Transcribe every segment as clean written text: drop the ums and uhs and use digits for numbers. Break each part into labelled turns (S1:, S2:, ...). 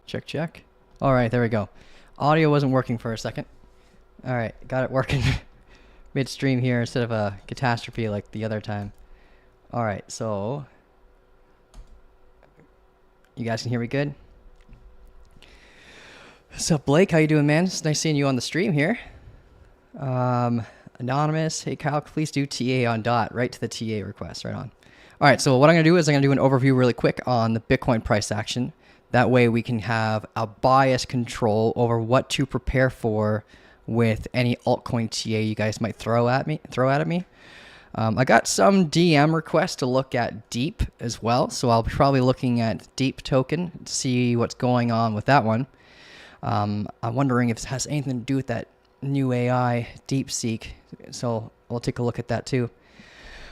S1: Check, check. All right, there we go. Audio wasn't working for a second. All right, got it working midstream here instead of a catastrophe like the other time. All right, so you guys can hear me good? What's up, Blake? How you doing, man? It's nice seeing you on the stream here. Anonymous, hey Kyle, please do TA on dot. Right to the TA request, right on. All right, so what I'm gonna do is I'm gonna do an overview really quick on the Bitcoin price action. That way we can have a bias control over what to prepare for with any altcoin TA you guys might throw at me. I got some DM requests to look at Deep as well, so I'll be probably looking at Deep token to see what's going on with that one. I'm wondering if it has anything to do with that new AI DeepSeek, so we'll take a look at that too.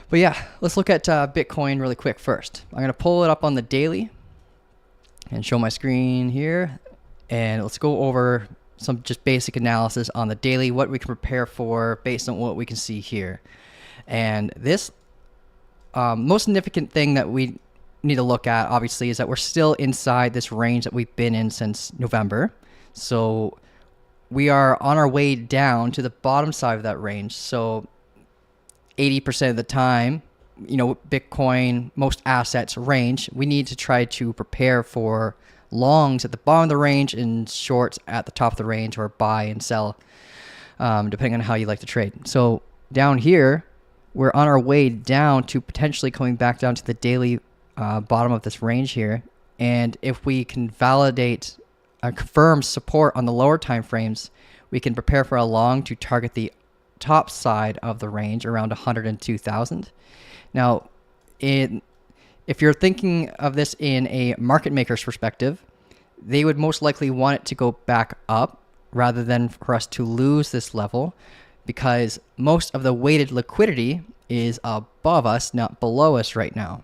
S1: But yeah, let's look at Bitcoin really quick first. I'm gonna pull it up on the daily and show my screen here, and let's go over some just basic analysis on the daily, what we can prepare for based on what we can see here. And this most significant thing that we need to look at, obviously, is that we're still inside this range that we've been in since November. So we are on our way down to the bottom side of that range. So 80% of the time, you know, Bitcoin, most assets range, we need to try to prepare for longs at the bottom of the range and shorts at the top of the range, or buy and sell, depending on how you like to trade. So down here, we're on our way down to potentially coming back down to the daily bottom of this range here. And if we can validate confirm support on the lower time frames, we can prepare for a long to target the top side of the range around 102,000. Now, if you're thinking of this in a market maker's perspective, they would most likely want it to go back up rather than for us to lose this level, because most of the weighted liquidity is above us, not below us right now.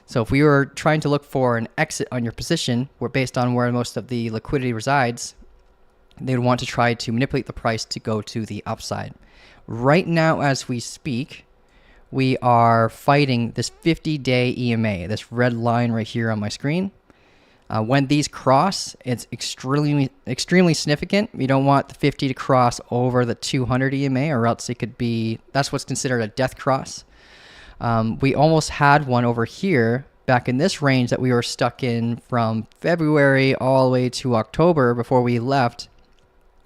S1: So if we were trying to look for an exit on your position, where based on where most of the liquidity resides, they would want to try to manipulate the price to go to the upside. Right now, as we speak, we are fighting this 50-day EMA, this red line right here on my screen. When these cross, it's extremely significant. We don't want the 50 to cross over the 200 EMA, or else it could be, that's what's considered a death cross. We almost had one over here back in this range that we were stuck in from February all the way to October before we left.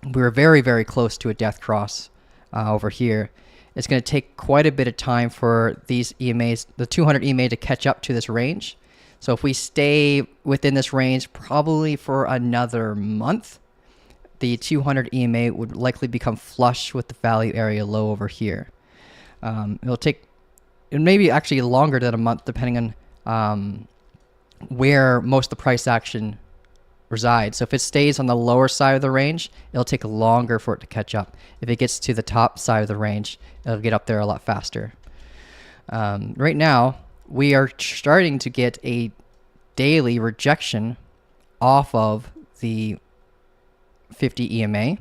S1: We were very, very close to a death cross over here. It's going to take quite a bit of time for these EMAs, the 200 EMA, to catch up to this range. So if we stay within this range probably for another month, the 200 EMA would likely become flush with the value area low over here. It may be actually longer than a month, depending on where most of the price action resides. So if it stays on the lower side of the range, it'll take longer for it to catch up. If it gets to the top side of the range, it'll get up there a lot faster. Right now, we are starting to get a daily rejection off of the 50 EMA.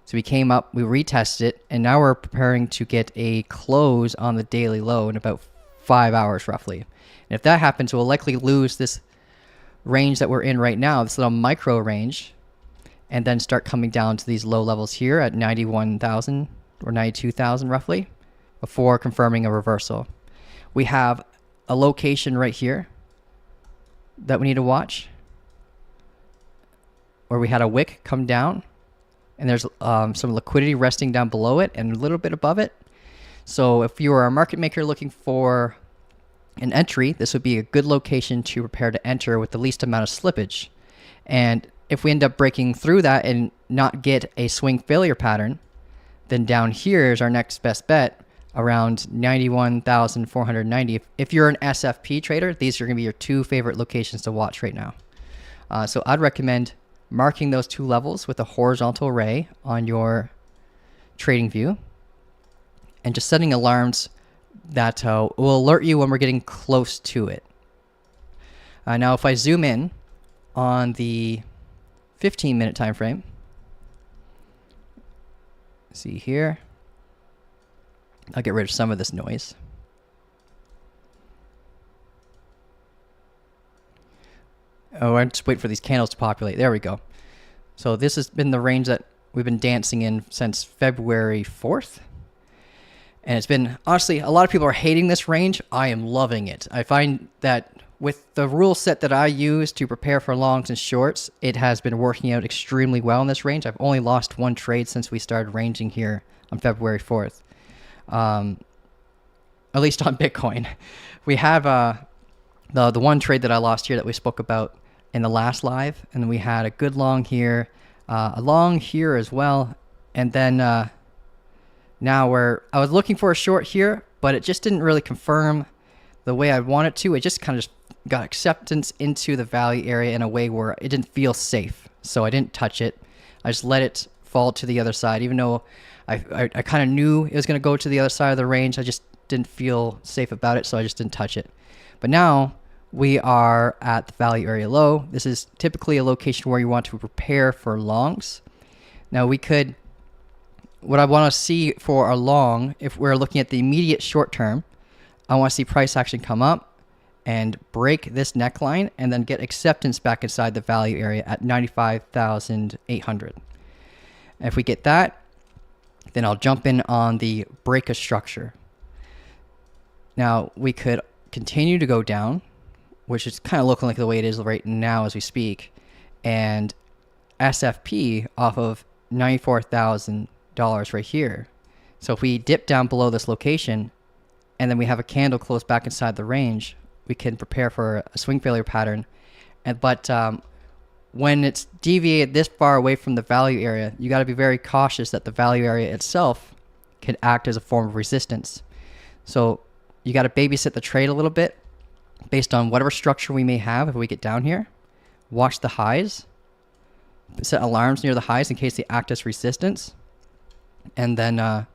S1: So we came up, we retested it, and now we're preparing to get a close on the daily low in about 5 hours roughly. And if that happens, we'll likely lose this range that we're in right now, this little micro range, and then start coming down to these low levels here at 91,000 or 92,000 roughly before confirming a reversal. We have a location right here that we need to watch, where we had a wick come down, and there's some liquidity resting down below it and a little bit above it. So if you are a market maker looking for an entry, this would be a good location to prepare to enter with the least amount of slippage. And if we end up breaking through that and not get a swing failure pattern, then down here is our next best bet, around 91,490. If you're an SFP trader, these are going to be your two favorite locations to watch right now. So I'd recommend marking those two levels with a horizontal ray on your trading view and just setting alarms that will alert you when we're getting close to it. Now, if I zoom in on the 15-minute time frame, see here, I'll get rid of some of this noise. Oh, I just wait for these candles to populate. There we go. So this has been the range that we've been dancing in since February 4th. And it's been, honestly, a lot of people are hating this range. I am loving it. I find that with the rule set that I use to prepare for longs and shorts, it has been working out extremely well in this range. I've only lost one trade since we started ranging here on February 4th. At least on Bitcoin. We have the one trade that I lost here that we spoke about in the last live, and we had a good long here, a long here as well, and then now where I was looking for a short here, but it just didn't really confirm the way I want it to. It just kind of just got acceptance into the value area in a way where it didn't feel safe, so I didn't touch it. I just let it fall to the other side, even though I kind of knew it was going to go to the other side of the range. I just didn't feel safe about it, so I just didn't touch it. But now we are at the value area low. This is typically a location where you want to prepare for longs. Now we could, what I want to see for a long, if we're looking at the immediate short term, I want to see price action come up and break this neckline and then get acceptance back inside the value area at 95,800. And if we get that, then I'll jump in on the break a structure. Now we could continue to go down, which is kind of looking like the way it is right now as we speak, and SFP off of $94,000 right here. So if we dip down below this location and then we have a candle close back inside the range, we can prepare for a swing failure pattern. But when it's deviated this far away from the value area, you got to be very cautious that the value area itself can act as a form of resistance. So you got to babysit the trade a little bit based on whatever structure we may have. If we get down here, watch the highs, set alarms near the highs in case they act as resistance, and then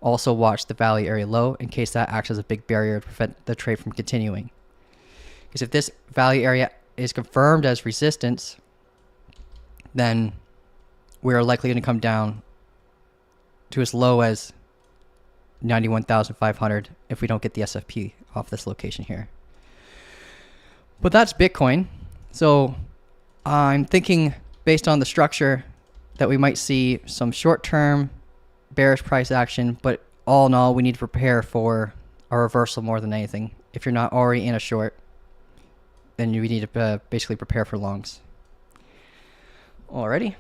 S1: also watch the value area low in case that acts as a big barrier to prevent the trade from continuing. Because if this value area is confirmed as resistance, then we're likely going to come down to as low as 91,500 if we don't get the SFP off this location here. But that's Bitcoin. So I'm thinking based on the structure that we might see some short-term bearish price action, but all in all, we need to prepare for a reversal more than anything. If you're not already in a short, then you need to basically prepare for longs. Alrighty.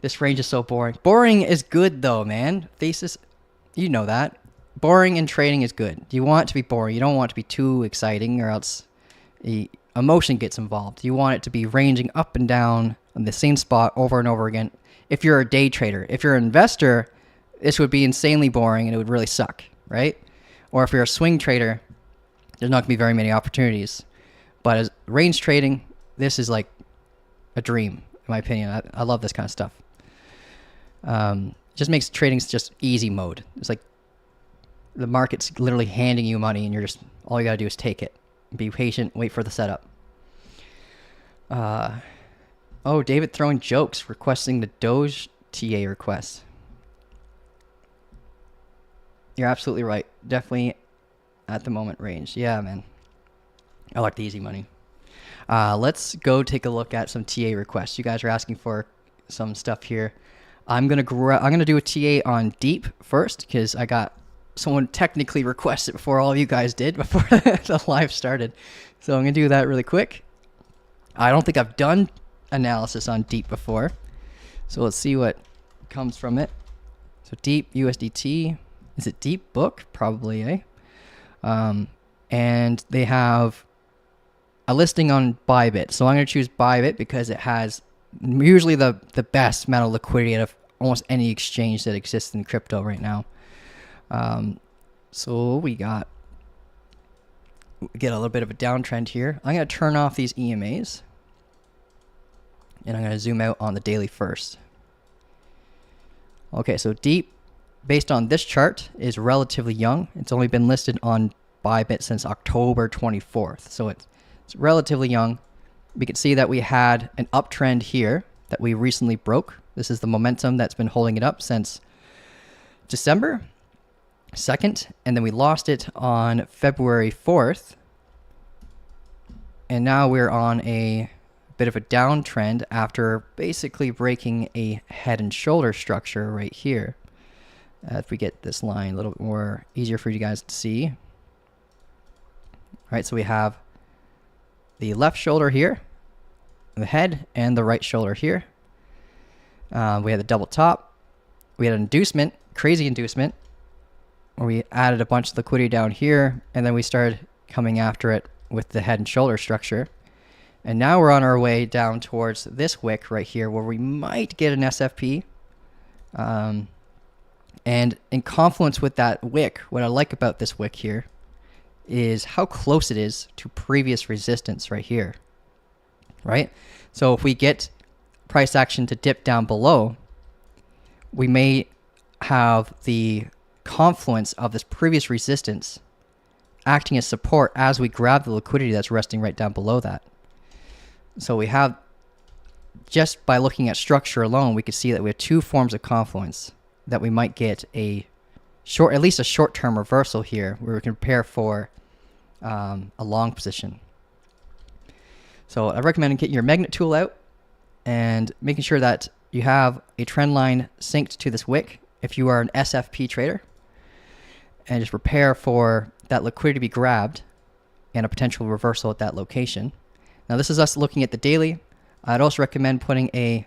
S1: This range is so boring. Boring is good though, man. Thesis, you know that. Boring in trading is good. You want it to be boring. You don't want it to be too exciting or else emotion gets involved. You want it to be ranging up and down on the same spot over and over again. If you're a day trader, if you're an investor, this would be insanely boring and it would really suck, right? Or if you're a swing trader, there's not going to be very many opportunities. But as range trading, this is like a dream, in my opinion. I love this kind of stuff. Just makes trading just easy mode. It's like the market's literally handing you money and you're just, all you got to do is take it. Be patient, wait for the setup. Oh, David throwing jokes, requesting the Doge TA request. You're absolutely right. Definitely at the moment range. Yeah, man. I like the easy money. Let's go take a look at some TA requests. You guys are asking for some stuff here. I'm gonna do a TA on Deep first because I got someone technically requested before all of you guys did before the live started. So I'm gonna do that really quick. I don't think I've done analysis on Deep before, so let's see what comes from it. So Deep USDT, is it Deep Book? Probably, eh? And they have a listing on Bybit. So I'm going to choose Bybit because it has usually the best amount of liquidity out of almost any exchange that exists in crypto right now. So we get a little bit of a downtrend here. I'm going to turn off these EMAs and I'm going to zoom out on the daily first. Okay, so Deep, based on this chart, is relatively young. It's only been listed on Bybit since October 24th. So it's relatively young. We can see that we had an uptrend here that we recently broke. This is the momentum that's been holding it up since December 2nd, and then we lost it on February 4th. And now we're on a bit of a downtrend after basically breaking a head and shoulder structure right here. If we get this line a little bit more easier for you guys to see. All right, so we have the left shoulder here, the head, and the right shoulder here. We had the double top. We had an inducement, crazy inducement, where we added a bunch of liquidity down here, and then we started coming after it with the head and shoulder structure. And now we're on our way down towards this wick right here where we might get an SFP. And in confluence with that wick, what I like about this wick here is how close it is to previous resistance right here, right? So if we get price action to dip down below, we may have the confluence of this previous resistance acting as support as we grab the liquidity that's resting right down below that. So we have, just by looking at structure alone, we could see that we have two forms of confluence that we might get at least a short-term reversal here where we can prepare for a long position. So I recommend getting your magnet tool out and making sure that you have a trend line synced to this wick if you are an SFP trader, and just prepare for that liquidity to be grabbed and a potential reversal at that location. Now this is us looking at the daily. I'd also recommend putting a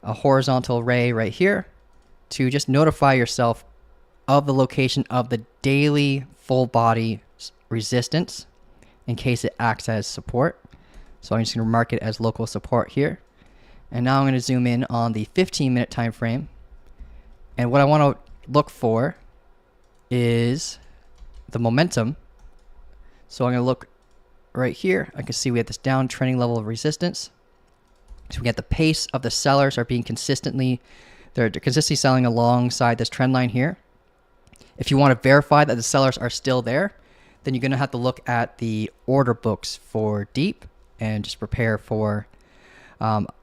S1: horizontal ray right here to just notify yourself of the location of the daily full body resistance in case it acts as support. So I'm just going to mark it as local support here. And now I'm going to zoom in on the 15-minute time frame. And what I want to look for is the momentum. So I'm going to look right here. I can see we have this downtrending level of resistance. So we get the pace of the sellers are being they're consistently selling alongside this trend line here. If you want to verify that the sellers are still there, then you're going to have to look at the order books for deep and just prepare for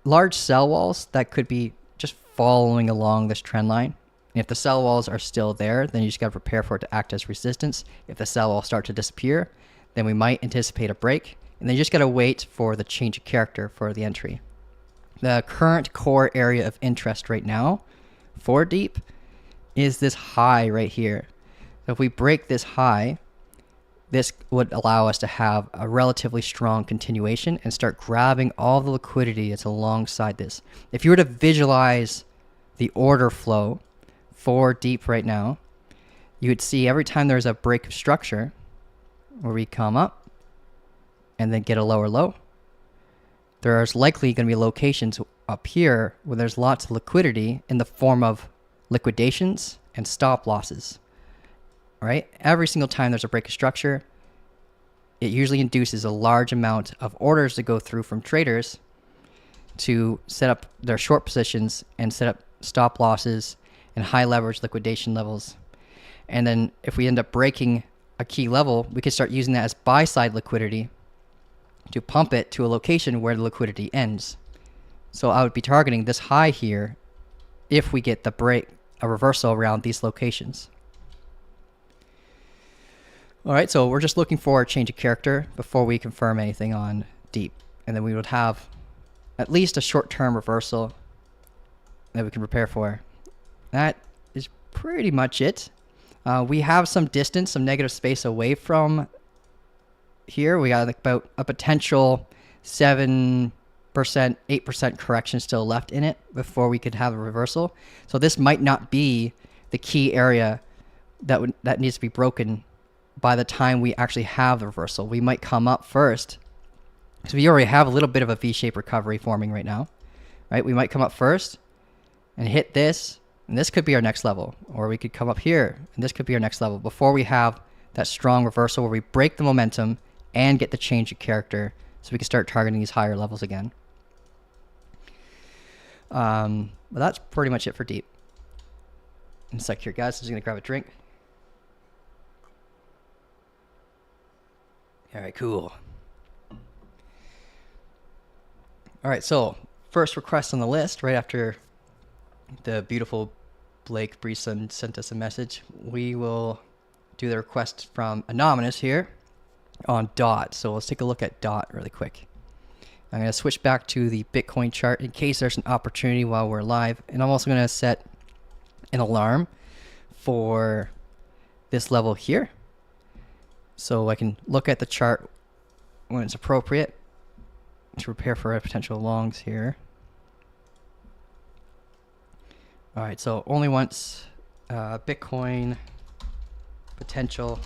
S1: large sell walls that could be just following along this trend line. And if the sell walls are still there, then you just got to prepare for it to act as resistance. If the sell walls start to disappear, then we might anticipate a break. And then you just got to wait for the change of character for the entry. The current core area of interest right now for deep is this high right here. So if we break this high, this would allow us to have a relatively strong continuation and start grabbing all the liquidity that's alongside this. If you were to visualize the order flow for deep right now, you would see every time there's a break of structure where we come up and then get a lower low, there's likely going to be locations up here where there's lots of liquidity in the form of liquidations and stop losses, right? Every single time there's a break of structure, it usually induces a large amount of orders to go through from traders to set up their short positions and set up stop losses and high leverage liquidation levels. And then if we end up breaking a key level, we could start using that as buy side liquidity to pump it to a location where the liquidity ends. So I would be targeting this high here if we get a reversal around these locations. All right, so we're just looking for a change of character before we confirm anything on deep. And then we would have at least a short-term reversal that we can prepare for. That is pretty much it. We have some distance, some negative space away from here. We got like about a potential 7%, 8% correction still left in it before we could have a reversal. So this might not be the key area that needs to be broken by the time we actually have the reversal. We might come up first. So we already have a little bit of a V-shaped recovery forming right now, right? We might come up first and hit this, and this could be our next level. Or we could come up here, and this could be our next level before we have that strong reversal where we break the momentum and get the change of character so we can start targeting these higher levels again. But that's pretty much it for deep. In a sec here, guys. I'm just going to grab a drink. All right, cool. All right, so first request on the list, right after the beautiful Blake Breeson sent us a message, we will do the request from Anonymous here. on DOT. So let's take a look at DOT really quick. I'm going to switch back to the Bitcoin chart in case there's an opportunity while we're live. And I'm also going to set an alarm for this level here, so I can look at the chart when it's appropriate to prepare for potential longs here. All right, so only once Bitcoin potential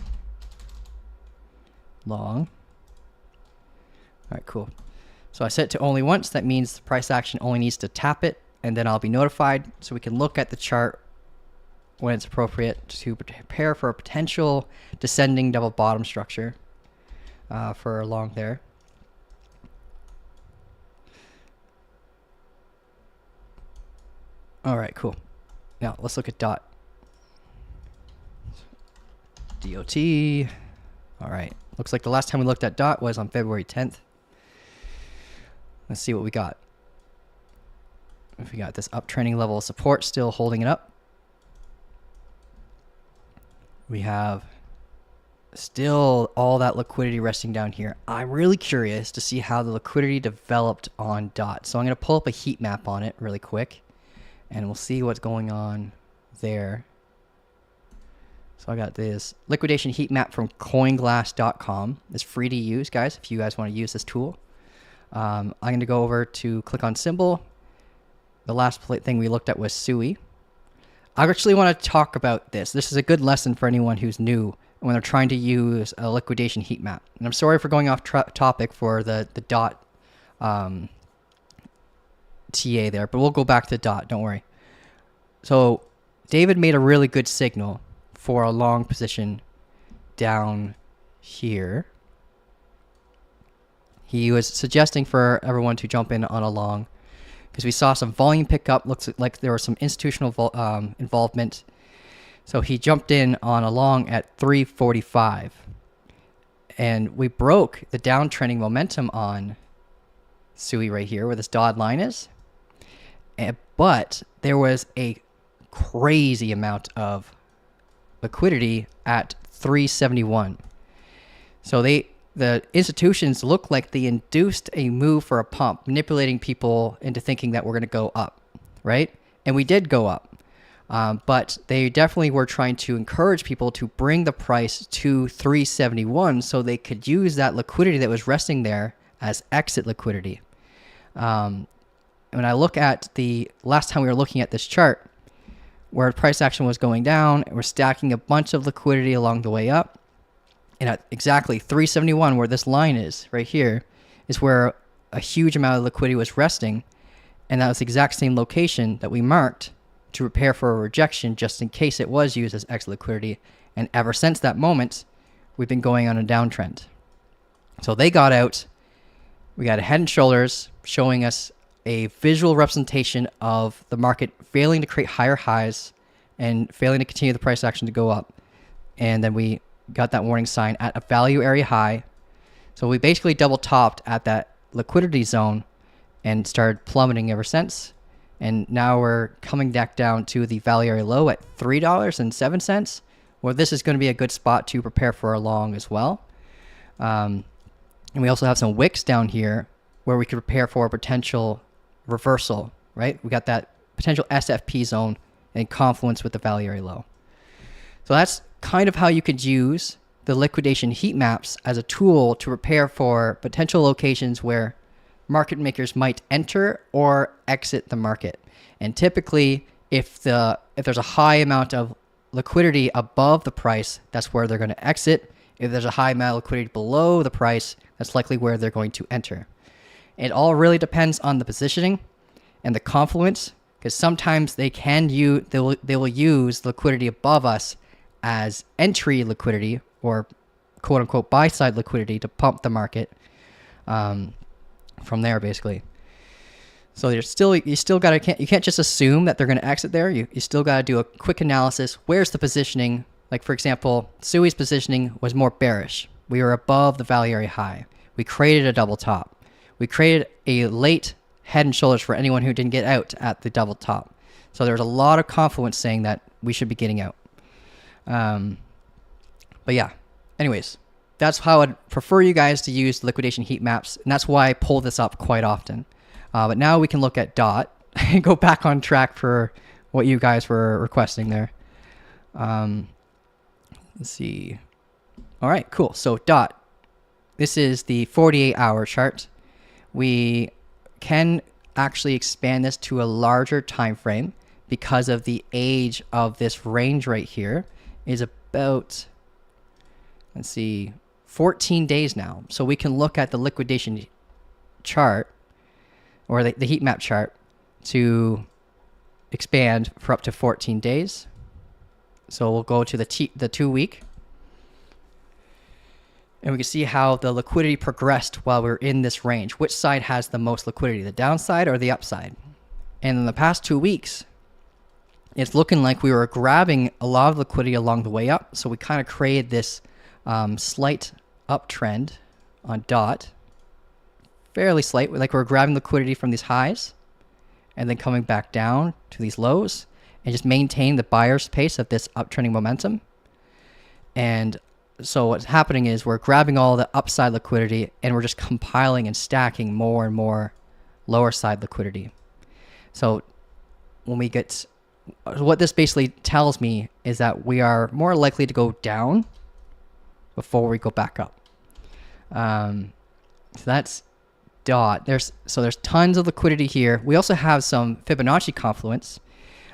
S1: long. All right, cool. So I set it to only once. That means the price action only needs to tap it, and then I'll be notified, so we can look at the chart when it's appropriate to prepare for a potential descending double bottom structure for a long there. All right, cool. Now let's look at DOT. DOT. All right. Looks like the last time we looked at DOT was on February 10th. Let's see what we got. If we got this uptrending level of support still holding it up. We have still all that liquidity resting down here. I'm really curious to see how the liquidity developed on DOT. So I'm going to pull up a heat map on it really quick, and we'll see what's going on there. So I got this liquidation heat map from coinglass.com. It's free to use, guys, if you guys want to use this tool. I'm going to go over to click on symbol. The last thing we looked at was SUI. I actually want to talk about this. This is a good lesson for anyone who's new when they're trying to use a liquidation heat map. And I'm sorry for going off topic for the DOT TA there, but we'll go back to DOT, don't worry. So David made a really good signal for a long position down here. He was suggesting for everyone to jump in on a long, because we saw some volume pickup. Looks like there was some institutional involvement. So he jumped in on a long at 345. And we broke the downtrending momentum on SUI right here, where this dotted line is. But there was a crazy amount of liquidity at 371. So the institutions look like they induced a move for a pump, manipulating people into thinking that we're going to go up, right? And we did go up. But they definitely were trying to encourage people to bring the price to 371 so they could use that liquidity that was resting there as exit liquidity. When I look at the last time we were looking at this chart, where price action was going down, we're stacking a bunch of liquidity along the way up. And at exactly 371, where this line is, right here, is where a huge amount of liquidity was resting. And that was the exact same location that we marked to prepare for a rejection just in case it was used as exit liquidity. And ever since that moment, we've been going on a downtrend. So they got out. We got a head and shoulders showing us a visual representation of the market failing to create higher highs and failing to continue the price action to go up. And then we got that warning sign at a value area high. So we basically double topped at that liquidity zone and started plummeting ever since. And now we're coming back down to the value area low at $3.07. Well, this is going to be a good spot to prepare for a long as well. And we also have some wicks down here where we could prepare for a potential reversal, right? We got that potential SFP zone in confluence with the value area low. So that's kind of how you could use the liquidation heat maps as a tool to prepare for potential locations where market makers might enter or exit the market. And typically, if there's a high amount of liquidity above the price, that's where they're going to exit. If there's a high amount of liquidity below the price, that's likely where they're going to enter. It all really depends on the positioning and the confluence, because sometimes they will use liquidity above us as entry liquidity, or quote unquote buy side liquidity, to pump the market from there basically. So you can't just assume that they're going to exit there. You still got to do a quick analysis. Where's the positioning? Like for example, SUI's positioning was more bearish. We were above the value area high. We created a double top. We created a late head and shoulders for anyone who didn't get out at the double top. So there's a lot of confluence saying that we should be getting out. But yeah, anyways, that's how I'd prefer you guys to use liquidation heat maps, and that's why I pull this up quite often. But now we can look at DOT and go back on track for what you guys were requesting there. Let's see. All right, cool. So DOT, this is the 48-hour chart. We can actually expand this to a larger time frame because of the age of this range right here is about, let's see, 14 days now. So we can look at the liquidation chart or the heat map chart to expand for up to 14 days. So we'll go to the 2-week. And we can see how the liquidity progressed while we're in this range. Which side has the most liquidity, the downside or the upside? And in the past 2 weeks, it's looking like we were grabbing a lot of liquidity along the way up. So we kind of created this slight uptrend on DOT. Fairly slight, like we're grabbing liquidity from these highs and then coming back down to these lows and just maintain the buyer's pace of this uptrending momentum. And so what's happening is we're grabbing all the upside liquidity and we're just compiling and stacking more and more lower side liquidity. So when we get, what this basically tells me is that we are more likely to go down before we go back up. So that's DOT. There's tons of liquidity here. We also have some Fibonacci confluence.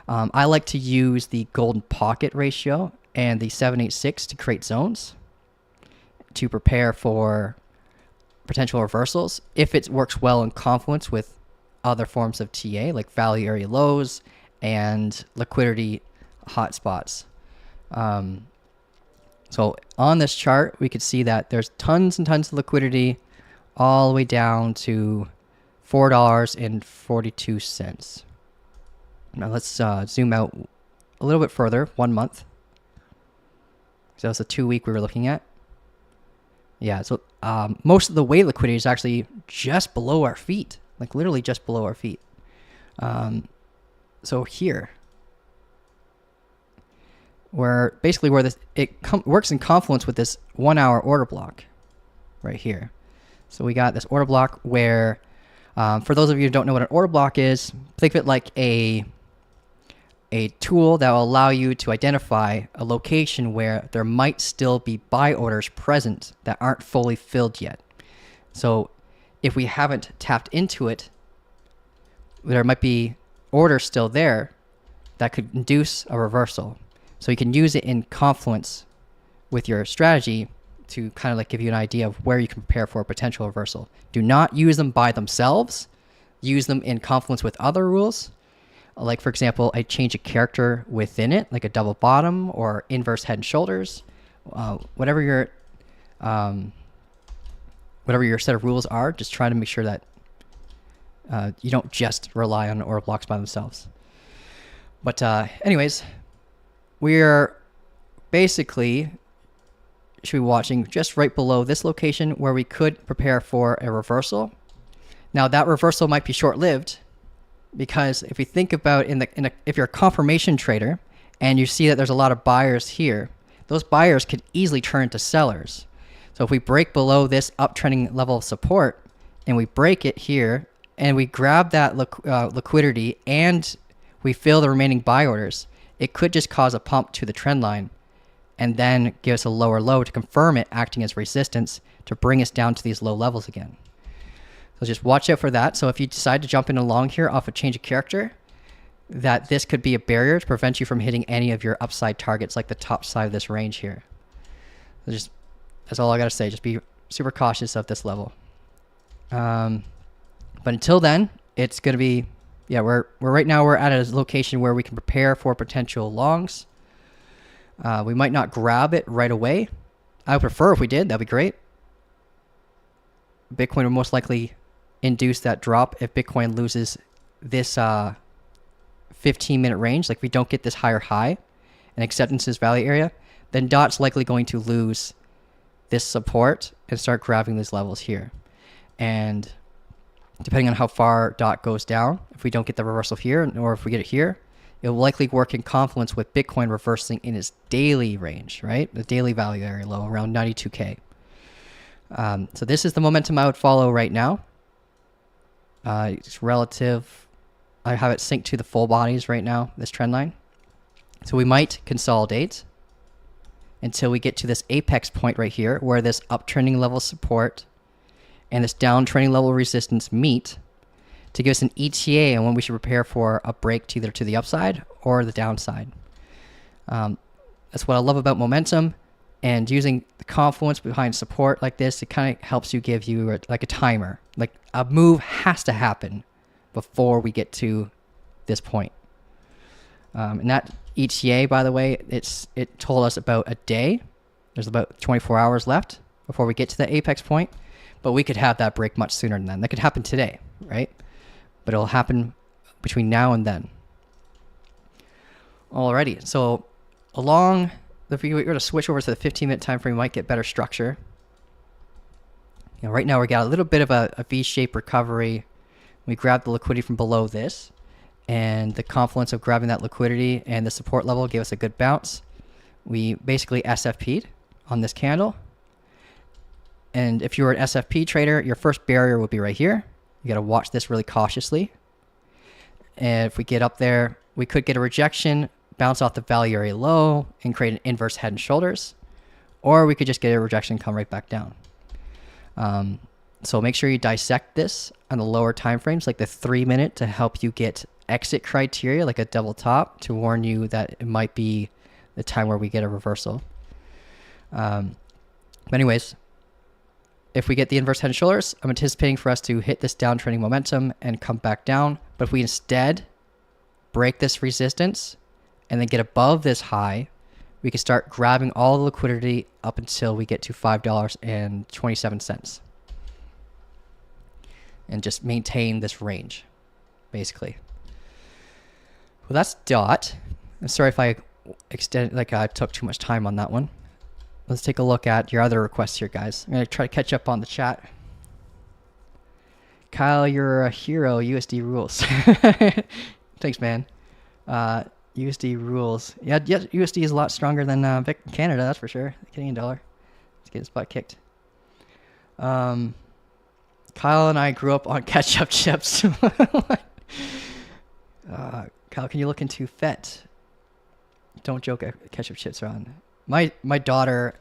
S1: I like to use the golden pocket ratio and the 786 to create zones to prepare for potential reversals if it works well in confluence with other forms of TA like value area lows and liquidity hotspots. So on this chart, we could see that there's tons and tons of liquidity all the way down to $4.42. Now let's zoom out a little bit further, 1 month. So that's a 2-week we were looking at. Yeah, so most of the weight liquidity is actually just below our feet, like literally just below our feet. So here, where basically where this works in confluence with this 1-hour order block right here. So we got this order block where, for those of you who don't know what an order block is, think of it like a tool that will allow you to identify a location where there might still be buy orders present that aren't fully filled yet. So if we haven't tapped into it, there might be orders still there that could induce a reversal. So you can use it in confluence with your strategy to kind of like give you an idea of where you can prepare for a potential reversal. Do not use them by themselves. Use them in confluence with other rules. Like, for example, I change a character within it, like a double bottom or inverse head and shoulders. Whatever your set of rules are, just try to make sure that you don't just rely on order blocks by themselves. But anyways, we're basically should be watching just right below this location where we could prepare for a reversal. Now that reversal might be short-lived, because if we think about if you're a confirmation trader and you see that there's a lot of buyers here, those buyers could easily turn to sellers. So if we break below this uptrending level of support and we break it here and we grab that liquidity and we fill the remaining buy orders, it could just cause a pump to the trend line and then give us a lower low to confirm it, acting as resistance to bring us down to these low levels again. So just watch out for that. So if you decide to jump in along here off a change of character, that this could be a barrier to prevent you from hitting any of your upside targets, like the top side of this range here. So that's all I got to say. Just be super cautious of this level. But until then, it's going to be, yeah, we're right now we're at a location where we can prepare for potential longs. We might not grab it right away. I would prefer if we did. That'd be great. Bitcoin would most likely induce that drop if Bitcoin loses this 15-minute range. Like if we don't get this higher high and acceptance's value area, then DOT's likely going to lose this support and start grabbing these levels here. And depending on how far DOT goes down, if we don't get the reversal here or if we get it here, it will likely work in confluence with Bitcoin reversing in its daily range, right? The daily value area low around 92K. So this is the momentum I would follow right now. It's relative. I have it synced to the full bodies right now, this trend line. So we might consolidate until we get to this apex point right here, where this uptrending level support and this downtrending level resistance meet to give us an ETA on when we should prepare for a break to either to the upside or the downside. That's what I love about momentum, and using the confluence behind support like this, it kind of helps you give you like a timer. Like a move has to happen before we get to this point. And that ETA, by the way, it told us about a day. There's about 24 hours left before we get to the apex point, but we could have that break much sooner than that. That could happen today, right? But it'll happen between now and then. Alrighty, so if we were to switch over to the 15-minute time frame, we might get better structure. Right now we got a little bit of a V-shaped recovery. We grabbed the liquidity from below this, and the confluence of grabbing that liquidity and the support level gave us a good bounce. We basically SFP'd on this candle. And if you're an SFP trader, your first barrier would be right here. You got to watch this really cautiously. And if we get up there, we could get a rejection, bounce off the value area low, and create an inverse head and shoulders. Or we could just get a rejection and come right back down. So make sure you dissect this on the lower time frames, like the 3-minute, to help you get exit criteria, like a double top, to warn you that it might be the time where we get a reversal. But anyways, if we get the inverse head and shoulders, I'm anticipating for us to hit this downtrending momentum and come back down. But if we instead break this resistance and then get above this high, we can start grabbing all the liquidity up until we get to $5.27 and just maintain this range, basically. Well, that's DOT. I'm sorry if I took too much time on that one. Let's take a look at your other requests here, guys. I'm going to try to catch up on the chat. Kyle, you're a hero. USD rules. Thanks, man. USD rules. Yeah, USD is a lot stronger than Canada, that's for sure. The Canadian dollar. Let's get his butt kicked. Kyle and I grew up on ketchup chips. Kyle, can you look into FET? Don't joke at ketchup chips around. My daughter,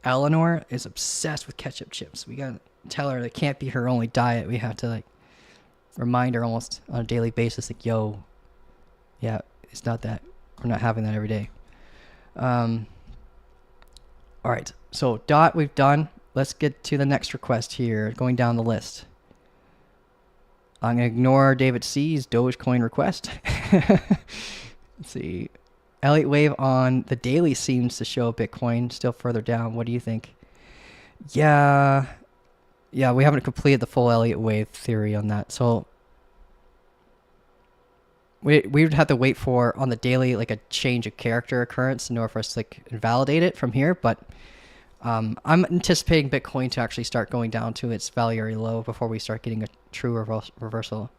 S1: Eleanor, is obsessed with ketchup chips. We gotta tell her that can't be her only diet. We have to remind her almost on a daily basis, yo, yeah, it's not that. We're not having that every day. All right, so DOT we've done. Let's get to the next request here, going down the list. I'm going to ignore David C's Dogecoin request. Let's see. Elliott wave on the daily seems to show Bitcoin still further down. What do you think? Yeah, we haven't completed the full Elliott wave theory on that. So we would have to wait for, on the daily, a change of character occurrence in order for us to invalidate it from here. But I'm anticipating Bitcoin to actually start going down to its value area low before we start getting a true reversal.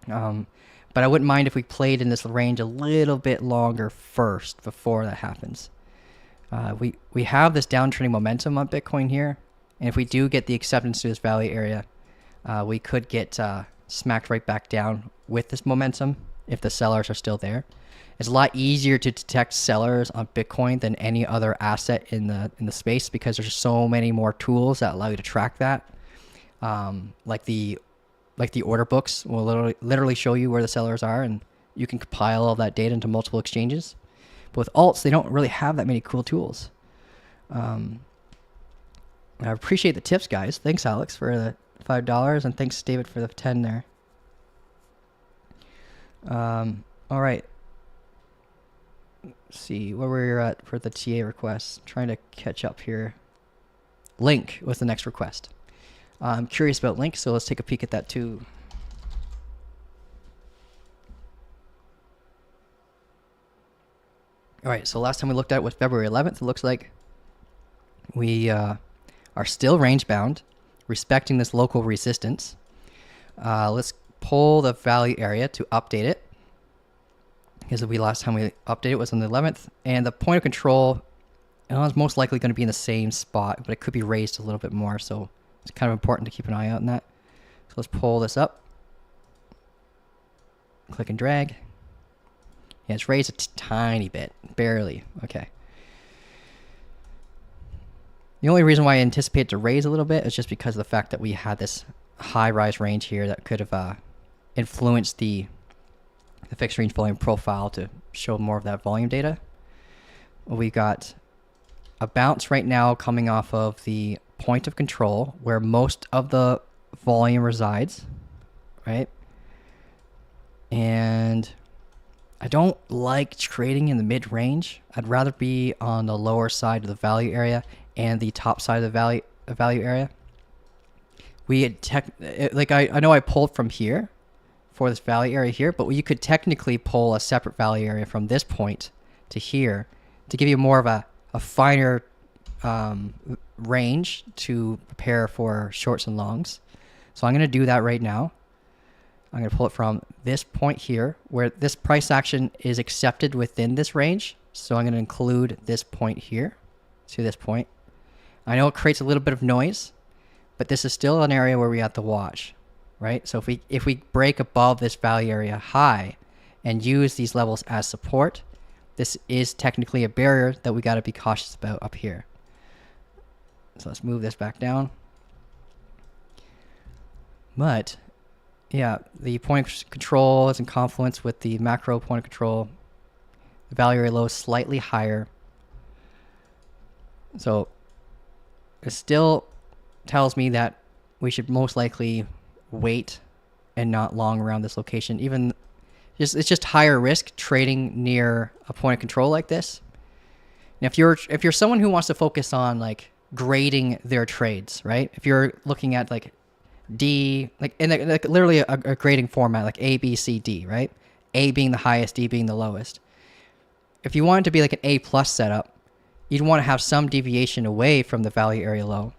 S1: But I wouldn't mind if we played in this range a little bit longer first before that happens. We have this downtrending momentum on Bitcoin here, and if we do get the acceptance to this value area, we could get smacked right back down with this momentum if the sellers are still there. It's a lot easier to detect sellers on Bitcoin than any other asset in the space, because there's so many more tools that allow you to track that. Like the order books will literally show you where the sellers are, and you can compile all that data into multiple exchanges. But with alts, they don't really have that many cool tools. I appreciate the tips, guys. Thanks, Alex, for the $5, and thanks, David, for the 10 there. All right. Let's see where we're at for the TA requests. Trying to catch up here. Link was the next request. I'm curious about Link, so let's take a peek at that too. All right, so last time we looked at it was February 11th. It looks like we are still range bound, respecting this local resistance. Let's pull the value area to update it, because the last time we updated it was on the 11th, and the point of control it's most likely going to be in the same spot, but it could be raised a little bit more. So it's kind of important to keep an eye out on that. So let's pull this up. Click and drag. Yeah, it's raised a tiny bit, barely. Okay. The only reason why I anticipate to raise a little bit is just because of the fact that we had this high rise range here that could have influenced the fixed range volume profile to show more of that volume data. We got a bounce right now coming off of the point of control where most of the volume resides, right? And I don't like trading in the mid range. I'd rather be on the lower side of the value area and the top side of the value area. We had like I know I pulled from here for this value area here, but you could technically pull a separate value area from this point to here to give you more of a finer range to prepare for shorts and longs. So I'm going to do that right now. I'm going to pull it from this point here where this price action is accepted within this range. So I'm going to include this point here to this point. I know it creates a little bit of noise, but this is still an area where we have to watch, right? So if we break above this value area high and use these levels as support, this is technically a barrier that we got to be cautious about up here. So let's move this back down. But yeah, the point of control is in confluence with the macro point of control. The value area low is slightly higher. So it still tells me that we should most likely wait and not long around this location. Even it's just higher risk trading near a point of control like this. And if you're someone who wants to focus on like grading their trades, right? If you're looking at like D, like in like literally a grading format, like A, B, C, D, right? A being the highest, D being the lowest. If you want it to be like an A plus setup, you'd want to have some deviation away from the value area low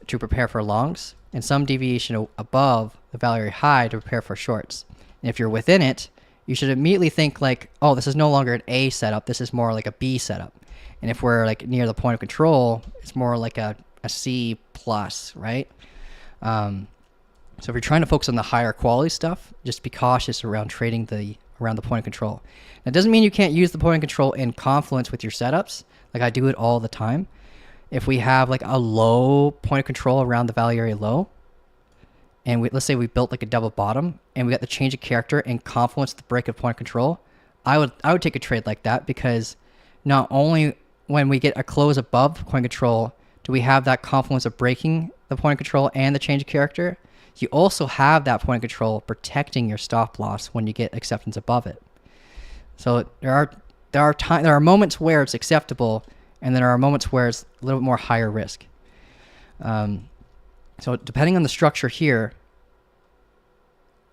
S1: to prepare for longs, and some deviation above the value area high to prepare for shorts. And if you're within it, you should immediately think like, oh, this is no longer an A setup. This is more like a B setup. And if we're like near the point of control, it's more like a C plus, right? So if you're trying to focus on the higher quality stuff, just be cautious around trading around the point of control. That doesn't mean you can't use the point of control in confluence with your setups. Like I do it all the time. If we have like a low point of control around the value area low, and let's say we built like a double bottom and we got the change of character and confluence the break of point of control, I would take a trade like that, because not only when we get a close above point of control do we have that confluence of breaking the point of control and the change of character, you also have that point of control protecting your stop loss when you get acceptance above it. So there are moments where it's acceptable, and there are moments where it's a little bit more higher risk. So depending on the structure here,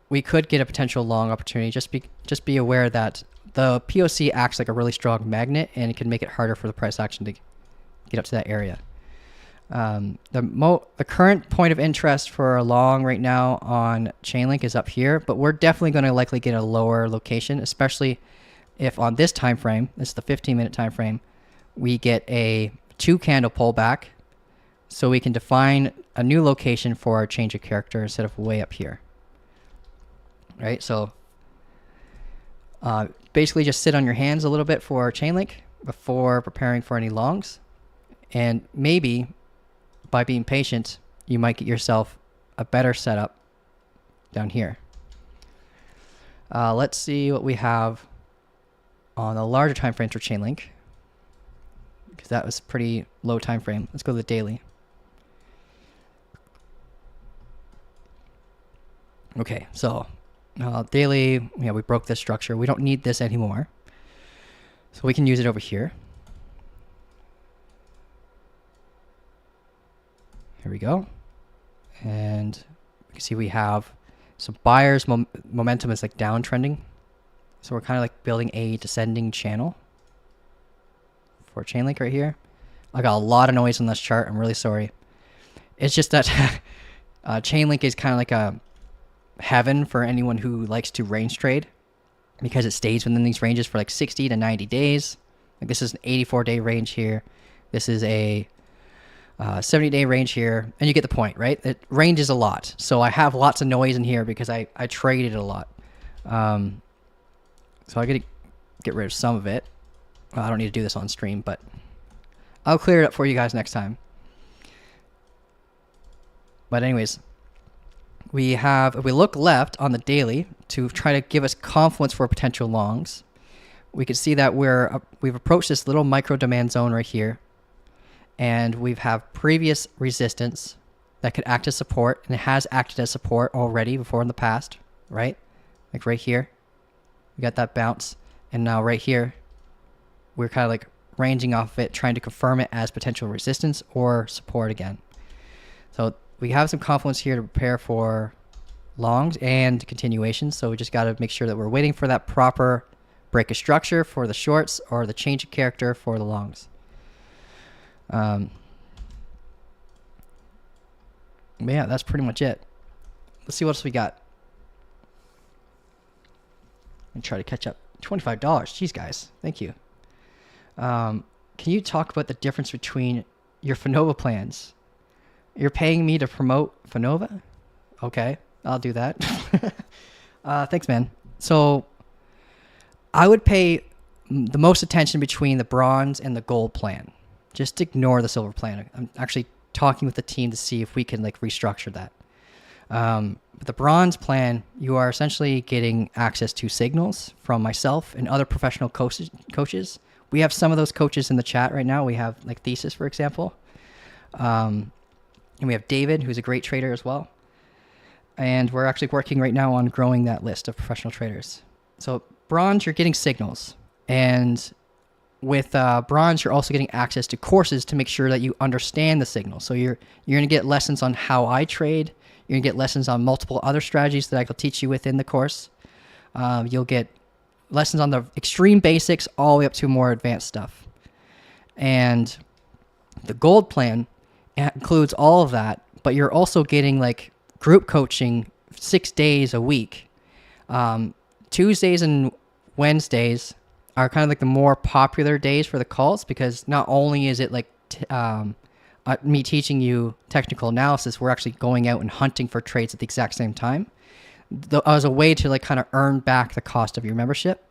S1: we could get a potential long opportunity. Just be aware that the POC acts like a really strong magnet, and it can make it harder for the price action to get up to that area. The current point of interest for a long right now on Chainlink is up here, but we're definitely going to likely get a lower location, especially if on this time frame, this is the 15-minute time frame, we get a 2-candle pullback, so we can define a new location for our change of character instead of way up here. Right, so basically just sit on your hands a little bit for Chainlink before preparing for any longs, and maybe by being patient, you might get yourself a better setup down here. Let's see what we have on the larger time frames for Chainlink, because that was pretty low time frame. Let's go to the daily. Okay, so daily, yeah, we broke this structure. We don't need this anymore, so we can use it over here. Here we go. And you can see we have some buyers. Momentum is like downtrending. So we're kind of like building a descending channel for Chainlink right here. I got a lot of noise on this chart. I'm really sorry. It's just that Chainlink is kind of like a heaven for anyone who likes to range trade, because it stays within these ranges for like 60 to 90 days. Like this is an 84-day range here. This is a 70-day range here, and you get the point, right? It ranges a lot. So I have lots of noise in here because I traded a lot. So I got to get rid of some of it. Well, I don't need to do this on stream, but I'll clear it up for you guys next time. But anyways, we have, if we look left on the daily to try to give us confluence for potential longs, we can see that we've approached this little micro demand zone right here, and we've have previous resistance that could act as support, and it has acted as support already before in the past, right? Like right here, we got that bounce, and now right here, we're kind of like ranging off of it, trying to confirm it as potential resistance or support again. So we have some confluence here to prepare for longs and continuations. So we just got to make sure that we're waiting for that proper break of structure for the shorts or the change of character for the longs. But yeah, that's pretty much it. Let's see what else we got. And try to catch up. $25. Jeez, guys. Thank you. Can you talk about the difference between your Fova plans? You're paying me to promote Fova? Okay, I'll do that. Thanks, man. So I would pay the most attention between the bronze and the gold plan. Just ignore the silver plan. I'm actually talking with the team to see if we can like restructure that. With the bronze plan, you are essentially getting access to signals from myself and other professional coaches. We have some of those coaches in the chat right now. We have like Thesis, for example. And we have David, who's a great trader as well. And we're actually working right now on growing that list of professional traders. So bronze, you're getting signals. And with bronze, you're also getting access to courses to make sure that you understand the signal. So you're going to get lessons on how I trade. You're going to get lessons on multiple other strategies that I will teach you within the course. You'll get lessons on the extreme basics all the way up to more advanced stuff. And the gold plan includes all of that, but you're also getting like group coaching 6 days a week. Tuesdays and Wednesdays are kind of like the more popular days for the calls, because not only is it like me teaching you technical analysis, we're actually going out and hunting for trades at the exact same time, as a way to like kind of earn back the cost of your membership.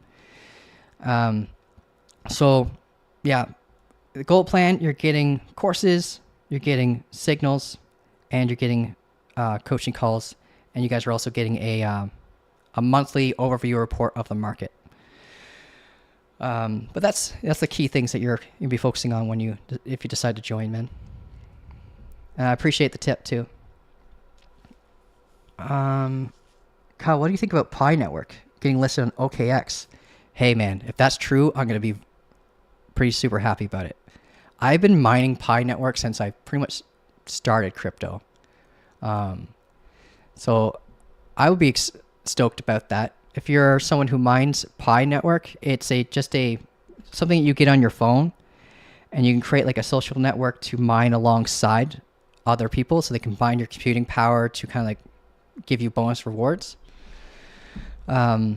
S1: So yeah, the gold plan, you're getting courses, you're getting signals, and you're getting coaching calls, and you guys are also getting a monthly overview report of the market. But that's the key things that you'll be focusing on if you decide to join, man. I appreciate the tip too. Kyle, what do you think about Pi Network getting listed on OKX? Hey man, if that's true, I'm gonna be pretty super happy about it. I've been mining Pi Network since I pretty much started crypto. So I would be stoked about that. If you're someone who mines Pi Network, it's something you get on your phone, and you can create like a social network to mine alongside other people, so they combine your computing power to kind of like give you bonus rewards. But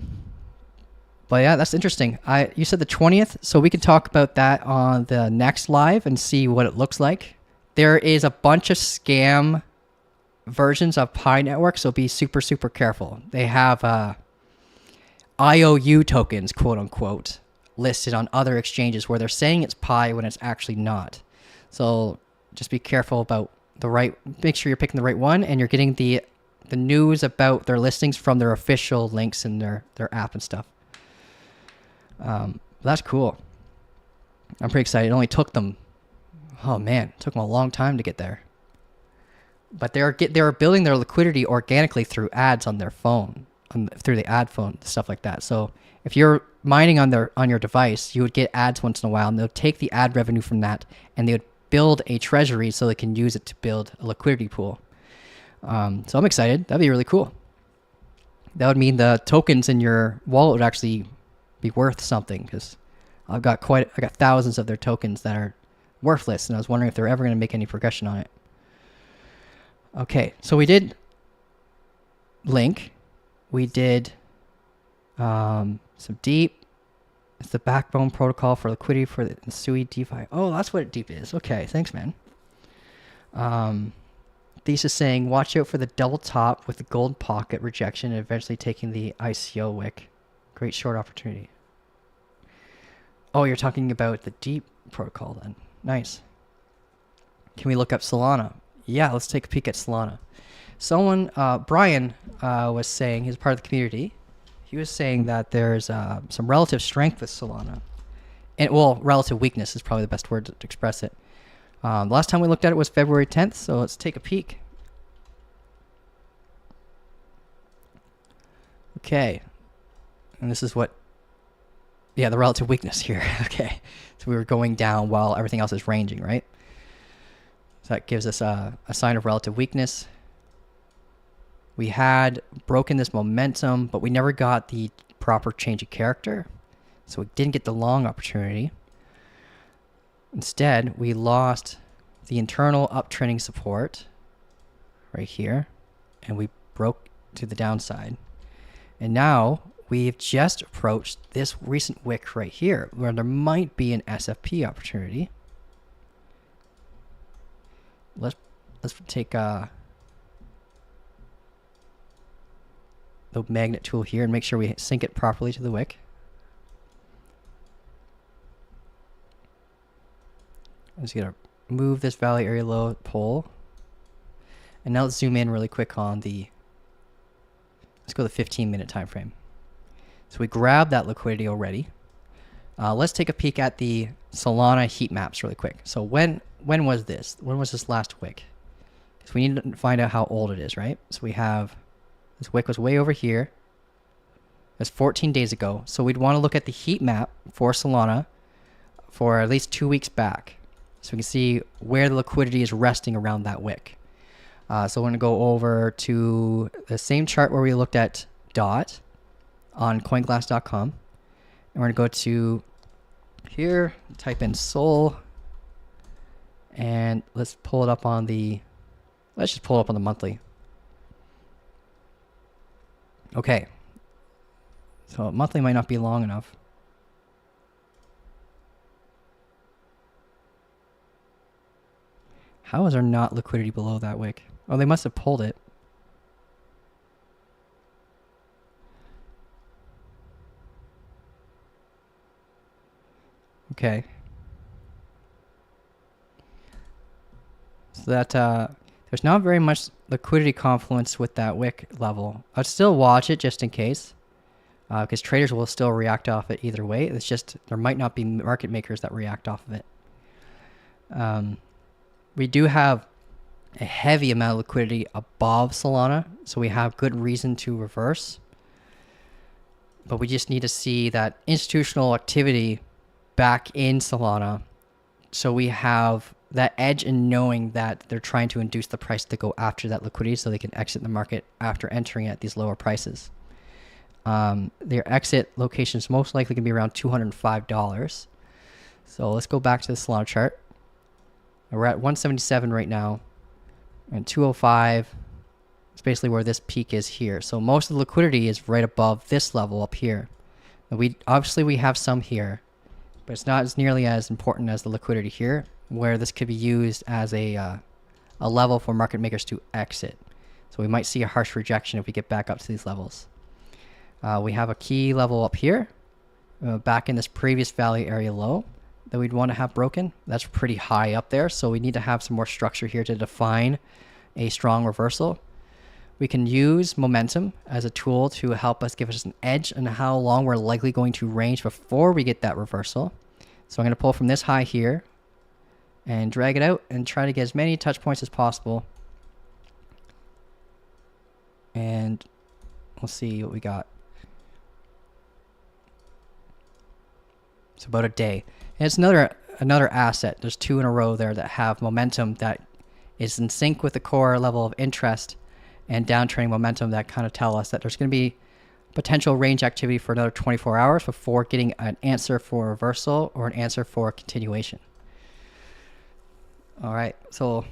S1: yeah, that's interesting. You said the 20th, so we can talk about that on the next live and see what it looks like. There is a bunch of scam versions of Pi Network, so be super, super careful. They have IOU tokens, quote unquote, listed on other exchanges where they're saying it's Pi when it's actually not. So just be careful about make sure you're picking the right one, and you're getting the news about their listings from their official links in their app and stuff. That's cool. I'm pretty excited. It only took them, it took them a long time to get there. But they were building their liquidity organically through ads on their phone, through the ad phone, stuff like that. So if you're mining on your device, you would get ads once in a while, and they'll take the ad revenue from that, and they would build a treasury so they can use it to build a liquidity pool. So I'm excited. That'd be really cool. That would mean the tokens in your wallet would actually be worth something, because I got thousands of their tokens that are worthless, and I was wondering if they're ever going to make any progression on it. Okay, so we did Link, we did some Deep, It's the backbone protocol for liquidity for the Sui DeFi. Oh, that's what Deep is. Okay, thanks, man. Thesis saying, watch out for the double top with the gold pocket rejection and eventually taking the ICO wick. Great short opportunity. Oh, you're talking about the Deep protocol then. Nice. Can we look up Solana? Yeah, let's take a peek at Solana. Someone, Brian, was saying, he's part of the community. He was saying that there's some relative strength with Solana. And, well, relative weakness is probably the best word to express it. The last time we looked at it was February 10th, so let's take a peek. Okay. And this is what, yeah, the relative weakness here. Okay. So we were going down while everything else is ranging, right? So that gives us a sign of relative weakness. We had broken this momentum, but we never got the proper change of character. So we didn't get the long opportunity. Instead, we lost the internal uptrending support right here, and we broke to the downside. And now we've just approached this recent wick right here, where there might be an SFP opportunity. Let's take the magnet tool here and make sure we sync it properly to the wick. I'm just gonna move this value area low pole. And now let's zoom in really quick on let's go the 15-minute time frame. So we grabbed that liquidity already. Let's take a peek at the Solana heat maps really quick. So when was this? When was this last wick? Because we need to find out how old it is, right? So we have, this wick was way over here. That's 14 days ago. So we'd want to look at the heat map for Solana for at least 2 weeks back. So we can see where the liquidity is resting around that wick. So we're going to go over to the same chart where we looked at DOT on coinglass.com. And we're going to go to here, type in Sol, and let's pull it up on let's just pull it up on the monthly. Okay. So monthly might not be long enough. How is there not liquidity below that wick? Oh, they must have pulled it. Okay. So that there's not very much liquidity confluence with that wick level. I'd still watch it just in case, because traders will still react off it either way. It's just there might not be market makers that react off of it. We do have a heavy amount of liquidity above Solana, so we have good reason to reverse. But we just need to see that institutional activity back in Solana, so we have that edge in knowing that they're trying to induce the price to go after that liquidity so they can exit the market after entering at these lower prices. Their exit location is most likely going to be around $205. So let's go back to the Solana chart. We're at 177 right now, and 205 is basically where this peak is here. So most of the liquidity is right above this level up here. And we have some here, but it's not as nearly as important as the liquidity here, where this could be used as a level for market makers to exit. So we might see a harsh rejection if we get back up to these levels. We have a key level up here, back in this previous value area low that we'd want to have broken. That's pretty high up there, so we need to have some more structure here to define a strong reversal. We can use momentum as a tool to help us give us an edge on how long we're likely going to range before we get that reversal. So I'm going to pull from this high here and drag it out and try to get as many touch points as possible. And we'll see what we got. It's about a day. And it's another asset. There's two in a row there that have momentum that is in sync with the core level of interest and downtrending momentum that kind of tell us that there's going to be potential range activity for another 24 hours before getting an answer for reversal or an answer for continuation. All right, so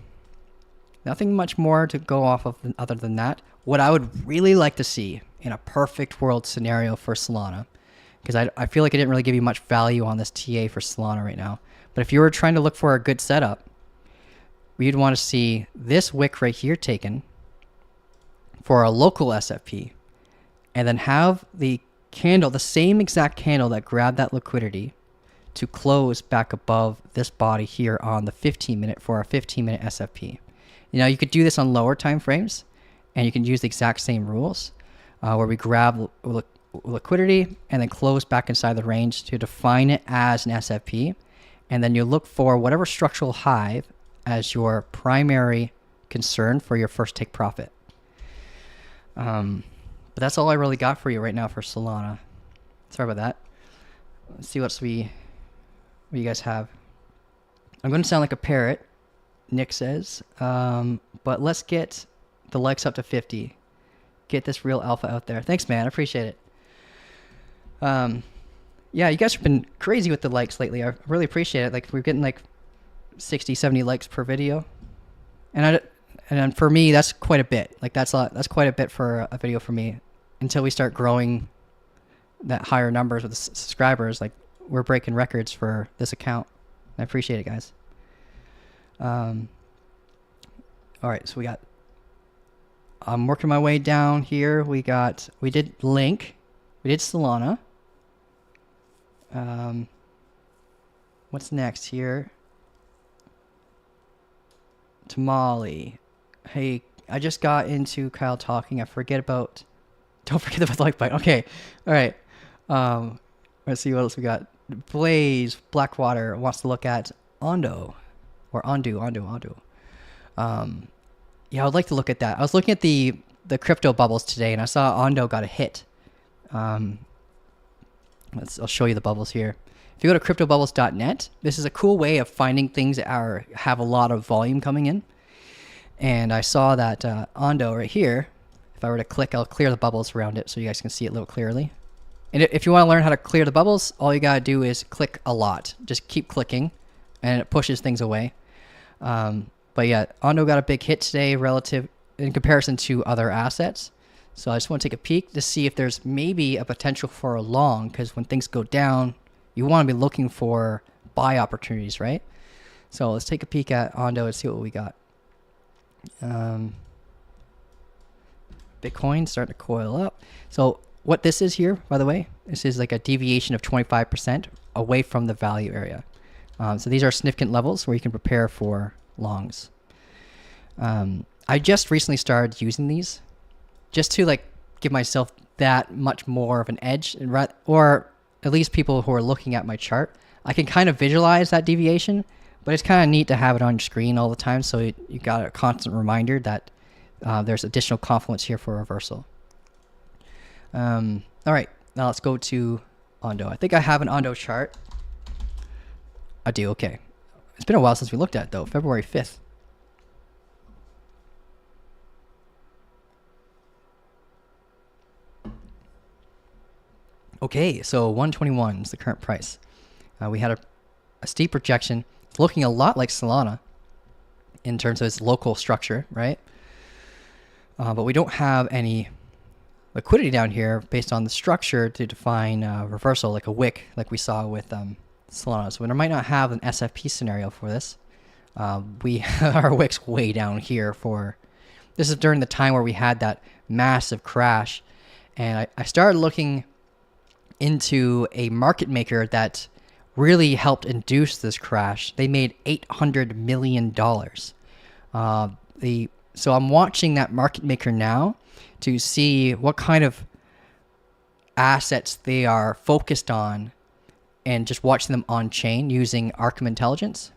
S1: nothing much more to go off of other than that. What I would really like to see in a perfect world scenario for Solana because I feel like I didn't really give you much value on this TA for Solana right now. But if you were trying to look for a good setup, you'd want to see this wick right here taken for a local SFP, and then have the candle, the same exact candle that grabbed that liquidity, to close back above this body here on the 15-minute for a 15-minute SFP. You know, you could do this on lower time frames, and you can use the exact same rules where we grab liquidity and then close back inside the range to define it as an SFP, and then you look for whatever structural high as your primary concern for your first take profit. But that's all I really got for you right now for Solana. Sorry about that. Let's see what you guys have. I'm going to sound like a parrot, Nick says, but let's get the likes up to 50. Get this real alpha out there. Thanks, man. I appreciate it. Yeah, you guys have been crazy with the likes lately. I really appreciate it. Like, we're getting like 60, 70 likes per video. And for me, that's quite a bit. Like, that's quite a bit for a video for me. Until we start growing that higher numbers with the subscribers, like, we're breaking records for this account. I appreciate it, guys. All right, so I'm working my way down here. We did Link, we did Solana. What's next here? Tamale. Hey, I just got into Kyle talking. Don't forget about the like button. Okay, all right. Let's see what else we got. Blaze Blackwater wants to look at Ondo, or Ondo. Yeah, I would like to look at that. I was looking at the crypto bubbles today, and I saw Ondo got a hit. I'll show you the bubbles here. If you go to cryptobubbles.net, this is a cool way of finding things that have a lot of volume coming in. And I saw that Ondo right here. If I were to click, I'll clear the bubbles around it so you guys can see it a little clearly. And if you want to learn how to clear the bubbles, all you gotta do is click a lot. Just keep clicking, and it pushes things away. But yeah, Ondo got a big hit today relative in comparison to other assets. So I just want to take a peek to see if there's maybe a potential for a long, because when things go down, you want to be looking for buy opportunities, right? So let's take a peek at Ondo and see what we got. Bitcoin starting to coil up. So what this is here, by the way, this is like a deviation of 25% away from the value area. So these are significant levels where you can prepare for longs. I just recently started using these just to like give myself that much more of an edge, or at least people who are looking at my chart. I can kind of visualize that deviation, but it's kind of neat to have it on your screen all the time, so you got a constant reminder that there's additional confluence here for reversal. All right, now let's go to Ondo. I think I have an Ondo chart. I do, okay. It's been a while since we looked at it though, February 5th. Okay, so 121 is the current price. We had a steep projection. It's looking a lot like Solana in terms of its local structure, right? But we don't have any liquidity down here based on the structure to define reversal, like a wick, like we saw with Solana. So we might not have an SFP scenario for this. Our wick's way down here for... This is during the time where we had that massive crash. And I started looking into a market maker that really helped induce this crash. They made $800 million. So I'm watching that market maker now to see what kind of assets they are focused on and just watching them on chain using Arkham Intelligence.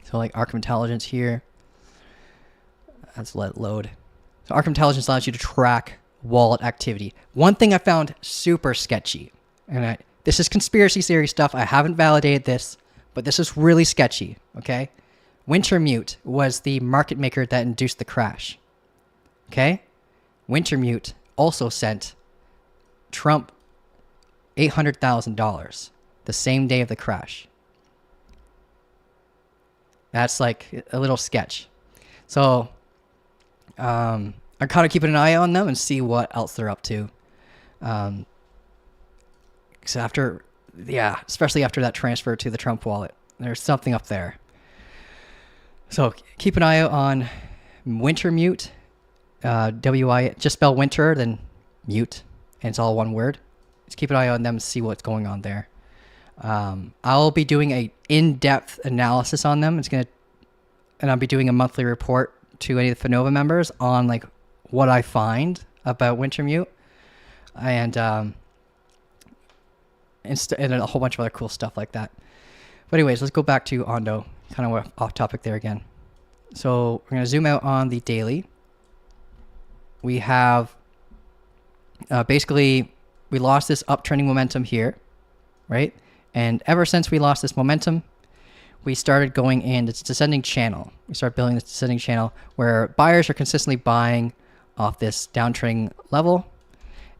S1: So like Arkham Intelligence here. Let's let it load. So Arkham Intelligence allows you to track wallet activity. One thing I found super sketchy, and this is conspiracy theory stuff. I haven't validated this, but this is really sketchy, okay? Wintermute was the market maker that induced the crash, okay? Wintermute also sent Trump $800,000 the same day of the crash. That's like a little sketch. So, I'm kind of keeping an eye on them and see what else they're up to. Because especially after that transfer to the Trump wallet, there's something up there. So keep an eye out on Wintermute, WI, just spell winter, then mute, and it's all one word. Just keep an eye on them and see what's going on there. I'll be doing a in-depth analysis on them. And I'll be doing a monthly report to any of the Fova members on like what I find about Wintermute, and a whole bunch of other cool stuff like that. But anyways, let's go back to Ondo. Kind of off topic there again. So we're going to zoom out on the daily. We have basically we lost this uptrending momentum here, right? And ever since we lost this momentum, we started going in this descending channel. We started building this descending channel where buyers are consistently buying off this downtrending level,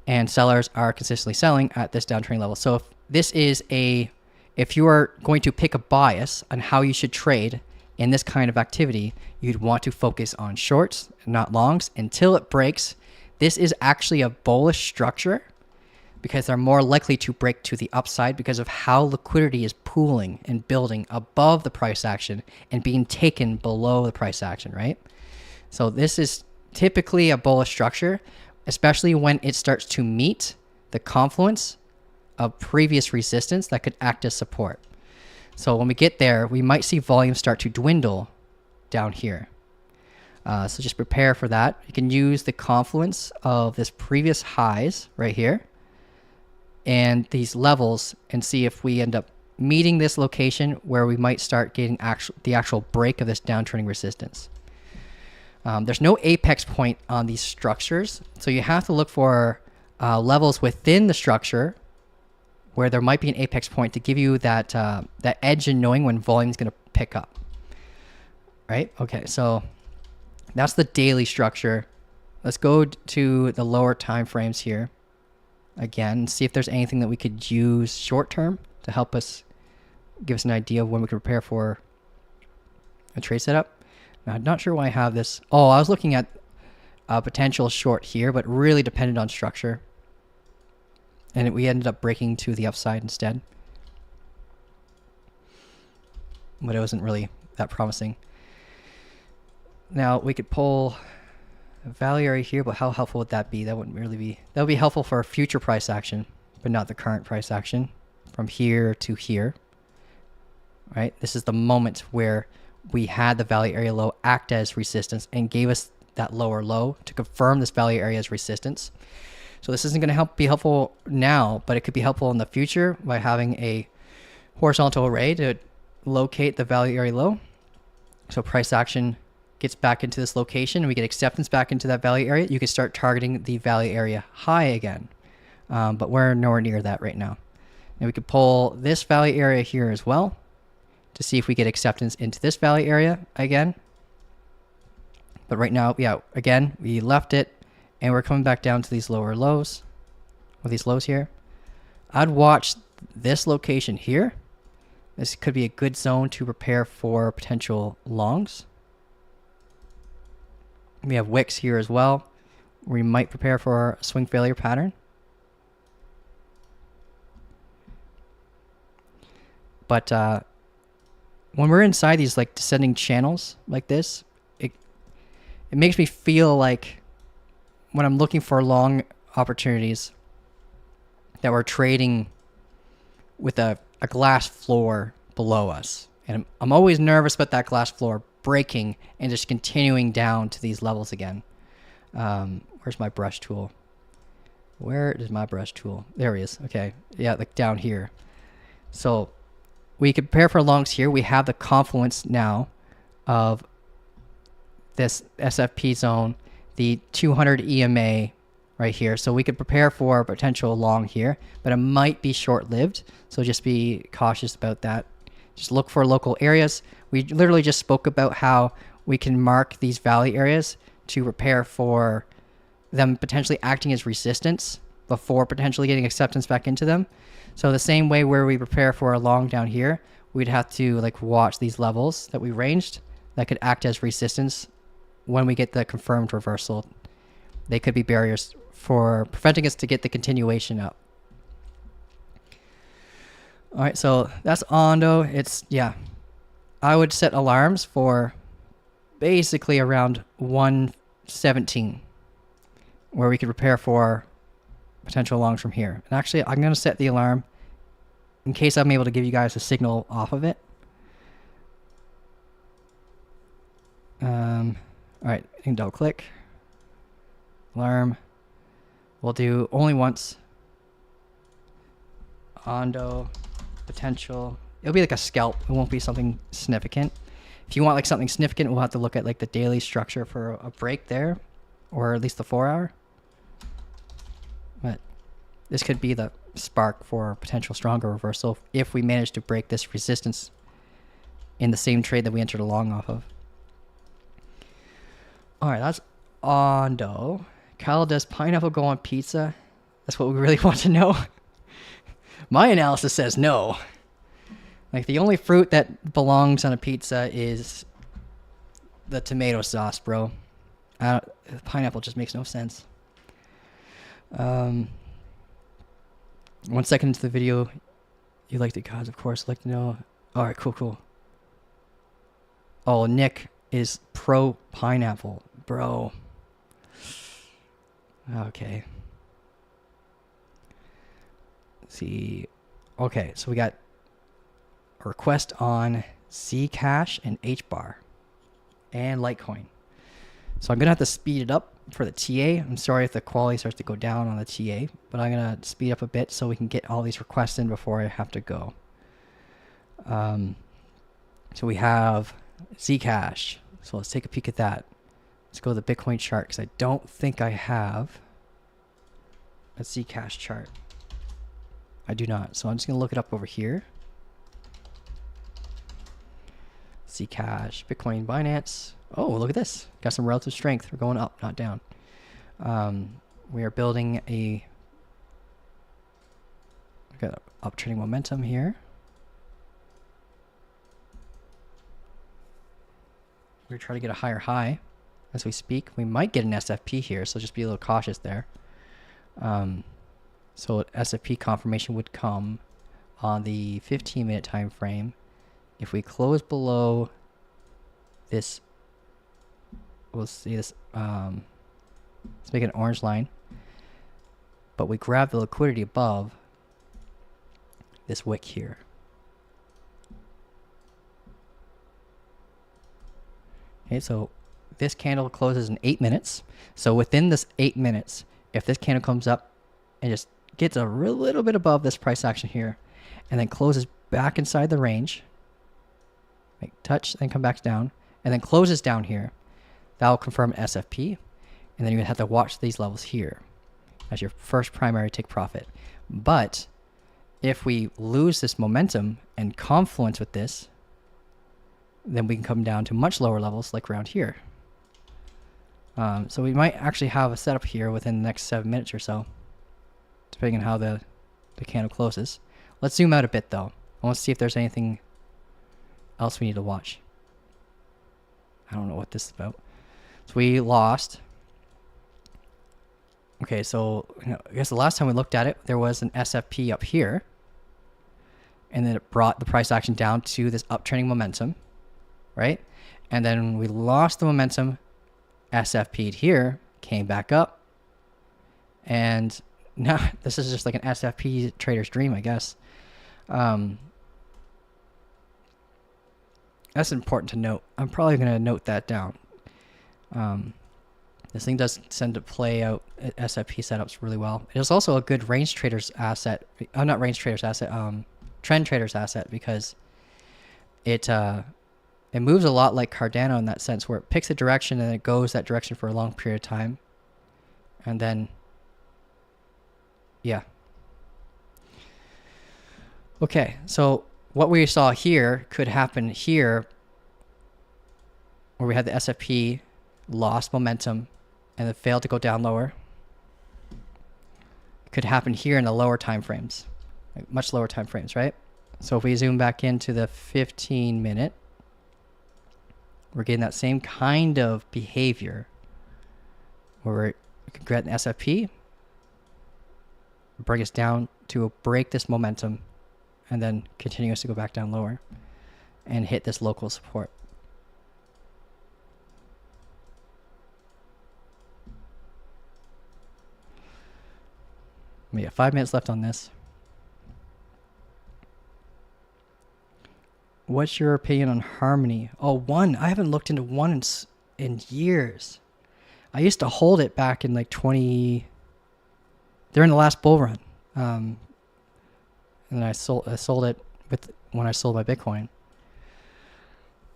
S1: and sellers are consistently selling at this downtrending level. So if you are going to pick a bias on how you should trade in this kind of activity, you'd want to focus on shorts, not longs, until it breaks. This is actually a bullish structure because they're more likely to break to the upside because of how liquidity is pooling and building above the price action and being taken below the price action, right? So this is typically a bullish structure, especially when it starts to meet the confluence of previous resistance that could act as support. So when we get there, we might see volume start to dwindle down here. So just prepare for that. You can use the confluence of this previous highs right here and these levels and see if we end up meeting this location where we might start getting the actual break of this downtrending resistance. There's no apex point on these structures, so you have to look for levels within the structure where there might be an apex point to give you that edge in knowing when volume is going to pick up. Right? Okay, so that's the daily structure. Let's go to the lower time frames here again and see if there's anything that we could use short term to help us give us an idea of when we can prepare for a trade setup. Now, I'm not sure why I have this. Oh, I was looking at a potential short here, but really depended on structure. And we ended up breaking to the upside instead. But it wasn't really that promising. Now, we could pull a value area here, but how helpful would that be? That wouldn't really be. That would be helpful for a future price action, but not the current price action from here to here. Right? This is the moment where we had the value area low act as resistance and gave us that lower low to confirm this value area as resistance. So this isn't going to be helpful now, but it could be helpful in the future by having a horizontal array to locate the value area low. So price action gets back into this location and we get acceptance back into that value area. You can start targeting the value area high again, but we're nowhere near that right now. And we could pull this value area here as well to see if we get acceptance into this value area again. But right now, yeah, again, we left it and we're coming back down to these lower lows, or these lows here. I'd watch this location here. This could be a good zone to prepare for potential longs. We have wicks here as well. We might prepare for a swing failure pattern. But when we're inside these like descending channels like this, it makes me feel like when I'm looking for long opportunities that we're trading with a glass floor below us. And I'm always nervous about that glass floor breaking and just continuing down to these levels again. Where's my brush tool? Where is my brush tool? There he is. Okay. Yeah, like down here. So we could prepare for longs here. We have the confluence now of this SFP zone, the 200 EMA right here. So we could prepare for a potential long here, but it might be short-lived. So just be cautious about that. Just look for local areas. We literally just spoke about how we can mark these value areas to prepare for them potentially acting as resistance before potentially getting acceptance back into them. So the same way where we prepare for a long down here, we'd have to like watch these levels that we ranged that could act as resistance when we get the confirmed reversal. They could be barriers for preventing us to get the continuation up. All right, so that's Ondo. It's, yeah, I would set alarms for basically around 117, where we could prepare for potential longs from here. And actually, I'm going to set the alarm in case I'm able to give you guys a signal off of it. All right, you can double click. Alarm. We'll do only once. Ondo potential. It'll be like a scalp. It won't be something significant. If you want like something significant, we'll have to look at like the daily structure for a break there, or at least the 4 hour. But this could be the spark for a potential stronger reversal if we manage to break this resistance in the same trade that we entered a long off of. All right, that's Ondo. Kyle, does pineapple go on pizza? That's what we really want to know. My analysis says no. Like, the only fruit that belongs on a pizza is the tomato sauce, bro. Pineapple just makes no sense. 1 second into the video, you like the cause, of course. Like to know. All right, cool. Oh, Nick is pro pineapple, bro. Okay. Let's see. Okay, so we got a request on Zcash and HBAR and Litecoin. So I'm going to have to speed it up for the TA. I'm sorry if the quality starts to go down on the TA, but I'm going to speed up a bit so we can get all these requests in before I have to go. So we have Zcash. So let's take a peek at that. Let's go to the Bitcoin chart because I don't think I have a Zcash chart. I do not. So I'm just going to look it up over here. Zcash, Bitcoin, Binance. Oh, look at this. Got some relative strength. We're going up, not down. We are building we've got uptrending momentum here. We're trying to get a higher high as we speak. We might get an SFP here, so just be a little cautious there. So SFP confirmation would come on the 15-minute time frame. If we close below this, we'll see this. Let's make an orange line. But we grab the liquidity above this wick here. Okay, so this candle closes in 8 minutes. So within this 8 minutes, if this candle comes up and just gets a little bit above this price action here, and then closes back inside the range, like touch, then come back down, and then closes down here, that will confirm an SFP, and then you would have to watch these levels here as your first primary take profit. But if we lose this momentum and confluence with this, then we can come down to much lower levels like around here. So we might actually have a setup here within the next 7 minutes or so, depending on how the candle closes. Let's zoom out a bit though. I want to see if there's anything else we need to watch. I don't know what this is about. So we lost. Okay, so I guess the last time we looked at it, there was an SFP up here, and then it brought the price action down to this uptrending momentum, right? And then we lost the momentum, SFP'd here, came back up, and now this is just like an SFP trader's dream, I guess. That's important to note. I'm probably going to note that down. This thing does tend to play out SFP setups really well. It is also a good range trader's asset. Not range trader's asset. Trend trader's asset, because it moves a lot like Cardano in that sense, where it picks a direction and it goes that direction for a long period of time, and then yeah. Okay, so what we saw here could happen here, where we had the SFP lost momentum and it failed to go down lower. It could happen here in the lower time frames, like much lower time frames, right? So if we zoom back into the 15-minute, we're getting that same kind of behavior where we could get an SFP, bring us down to break this momentum, and then continues to go back down lower and hit this local support. We have 5 minutes left on this. What's your opinion on Harmony? Oh, one. I haven't looked into one in years. I used to hold it back in like during the last bull run. And then I sold it when I sold my Bitcoin.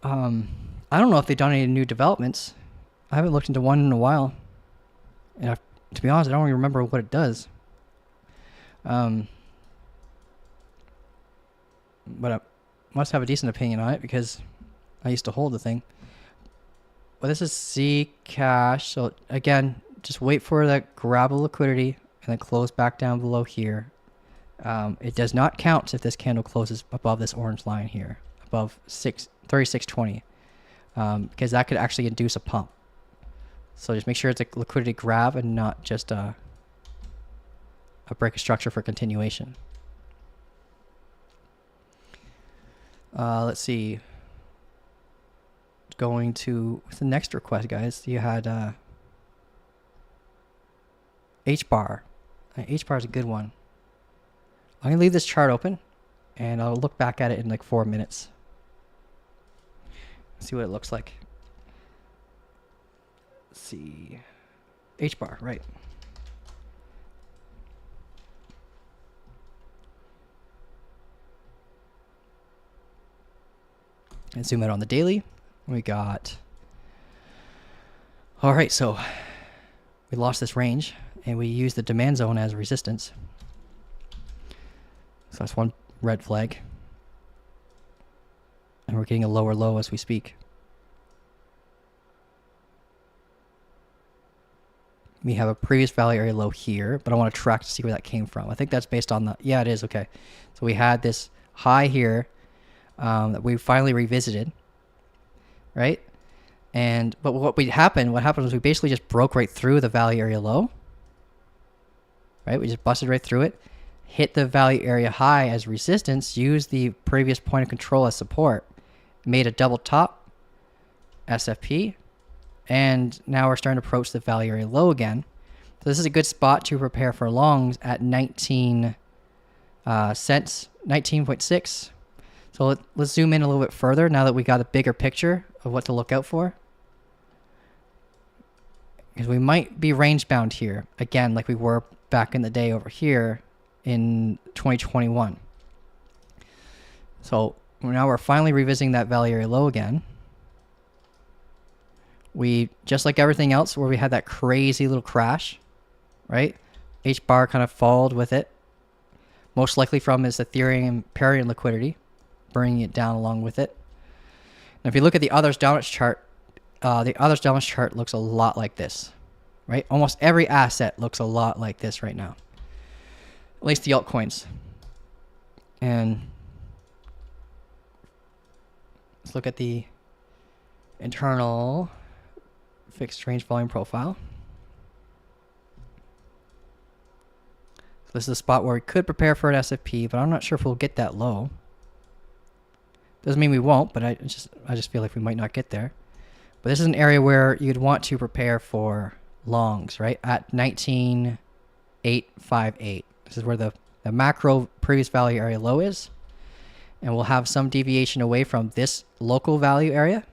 S1: I don't know if they've done any new developments. I haven't looked into one in a while. And to be honest, I don't even remember what it does. But I must have a decent opinion on it because I used to hold the thing. Well, this is Zcash. So again, just wait for that grab of liquidity and then close back down below here. It does not count if this candle closes above this orange line here, above 36.20, because that could actually induce a pump. So just make sure it's a liquidity grab and not just a break of structure for continuation. Let's see. Going to what's the next request, guys? You had HBAR. HBAR is a good one. I'm gonna leave this chart open, and I'll look back at it in like 4 minutes. See what it looks like. Let's see. HBAR, right? And zoom out on the daily. We got, all right, so we lost this range and we used the demand zone as resistance. So that's one red flag. And we're getting a lower low as we speak. We have a previous value area low here, but I want to track to see where that came from. I think that's based on the, yeah, it is, okay. So we had this high here that we finally revisited. Right? But what happened was we basically just broke right through the value area low. Right? We just busted right through it, hit the value area high as resistance, used the previous point of control as support, made a double top, SFP, and now we're starting to approach the value area low again. So this is a good spot to prepare for longs at 19 cents, 19.6. So let's zoom in a little bit further now that we got a bigger picture of what to look out for. Because we might be range bound here, again, like we were back in the day over here in 2021. So now we're finally revisiting that value area low again. We, just like everything else where we had that crazy little crash, right? HBAR kind of followed with it. Most likely from is Ethereum parity and liquidity, bringing it down along with it. Now, if you look at the others dominance chart, looks a lot like this, right? Almost every asset looks a lot like this right now, at least the altcoins. And let's look at the internal fixed range volume profile. So this is a spot where we could prepare for an SFP, but I'm not sure if we'll get that low. Doesn't mean we won't, but I just feel like we might not get there. But this is an area where you'd want to prepare for longs, right? At 19.858. This is where the macro previous value area low is. And we'll have some deviation away from this local value area.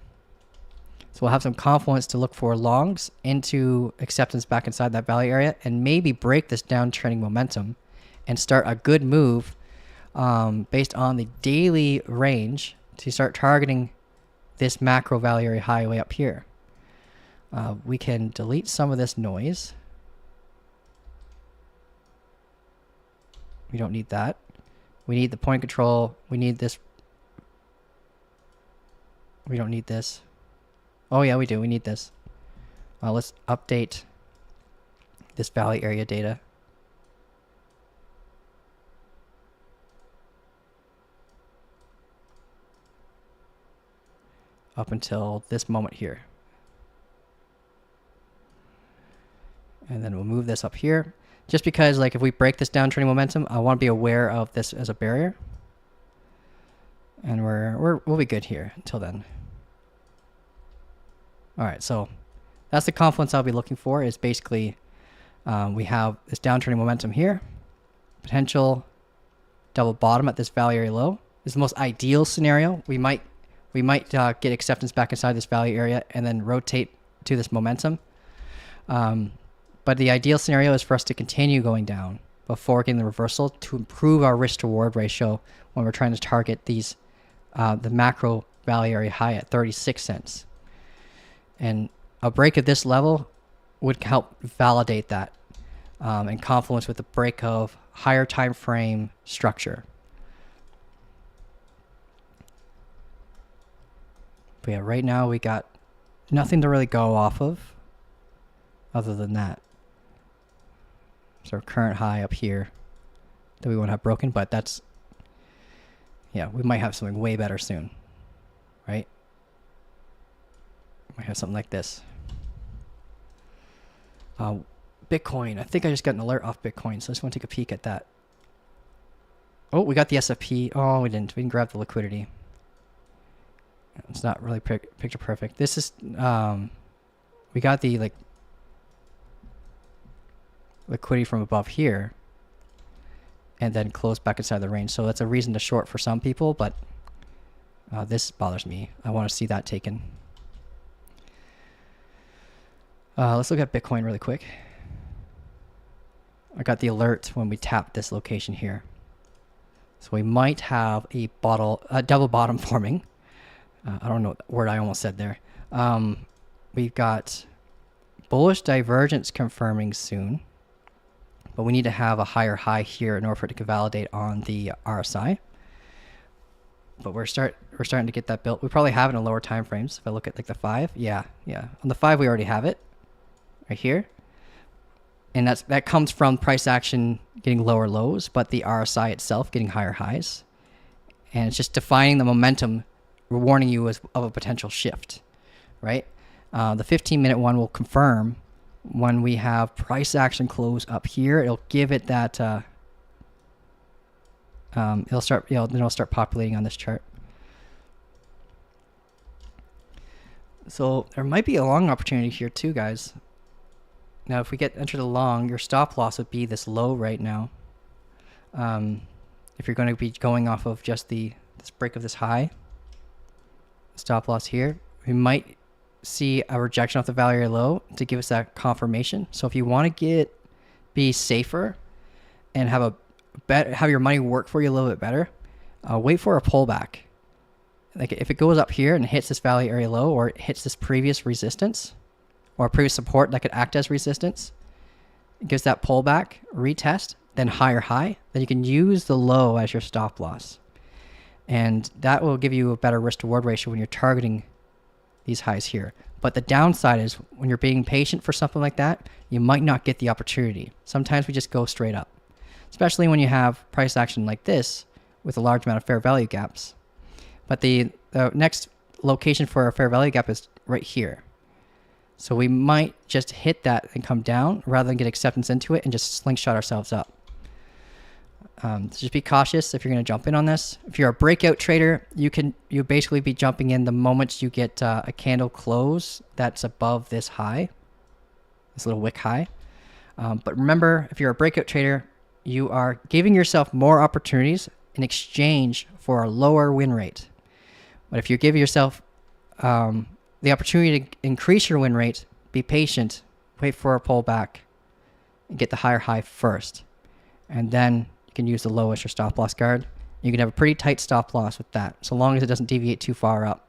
S1: So we'll have some confluence to look for longs into acceptance back inside that value area and maybe break this downtrending momentum and start a good move based on the daily range to start targeting this macro value area high way up here. We can delete some of this noise. We don't need that. We need the point control. We need this. We don't need this. Oh yeah, we do. We need this. Let's update this value area data. Up until this moment here. And then we'll move this up here. Just because, like, if we break this downtrending momentum, I want to be aware of this as a barrier. And we'll be good here until then. All right, so that's the confluence I'll be looking for. Is basically we have this downturning momentum here, potential double bottom at this value area low. This is the most ideal scenario. We might get acceptance back inside this value area and then rotate to this momentum. But the ideal scenario is for us to continue going down before getting the reversal to improve our risk to reward ratio when we're trying to target these the macro value area high at 36 cents. And a break of this level would help validate that in confluence with the break of higher time frame structure. But yeah, right now we got nothing to really go off of other than that. So our current high up here that we want to have broken, but that's, yeah, we might have something way better soon, right? Might have something like this. Bitcoin, I think I just got an alert off Bitcoin, so I just want to take a peek at that. Oh, we got the SFP. Oh, we didn't. We didn't grab the liquidity. It's not really picture perfect. This is, we got the liquidity from above here and then close back inside the range. So that's a reason to short for some people, but this bothers me. I want to see that taken. Let's look at Bitcoin really quick. I got the alert when we tapped this location here. So we might have a double bottom forming. I don't know what word I almost said there. We've got bullish divergence confirming soon, but we need to have a higher high here in order for it to validate on the RSI. But we're starting to get that built. We probably have it in lower time frames. If I look at like the 5, yeah. On the 5 we already have it right here, and that comes from price action getting lower lows, but the RSI itself getting higher highs, and it's just defining the momentum. We're warning you of a potential shift, right? The 15-minute one will confirm when we have price action close up here. It'll give it that. It'll start. Then it'll start populating on this chart. So there might be a long opportunity here too, guys. Now, if we enter the long, your stop loss would be this low right now. If you're going to be going off of just this break of this high. Stop loss here, we might see a rejection off the value area low to give us that confirmation. So if you want to be safer and have your money work for you a little bit better, wait for a pullback. Like if it goes up here and hits this value area low, or it hits this previous resistance or previous support that could act as resistance, it gives that pullback, retest, then higher high, then you can use the low as your stop loss. And that will give you a better risk to reward ratio when you're targeting these highs here. But the downside is when you're being patient for something like that, you might not get the opportunity. Sometimes we just go straight up, especially when you have price action like this with a large amount of fair value gaps. But the next location for a fair value gap is right here. So we might just hit that and come down rather than get acceptance into it and just slingshot ourselves up. Just be cautious if you're going to jump in on this. If you're a breakout trader, you basically be jumping in the moment you get a candle close that's above this high, this little wick high. But remember, if you're a breakout trader, you are giving yourself more opportunities in exchange for a lower win rate. But if you give yourself the opportunity to increase your win rate, be patient, wait for a pullback, and get the higher high first, and then can use the low as your stop loss guard. You can have a pretty tight stop loss with that, so long as it doesn't deviate too far up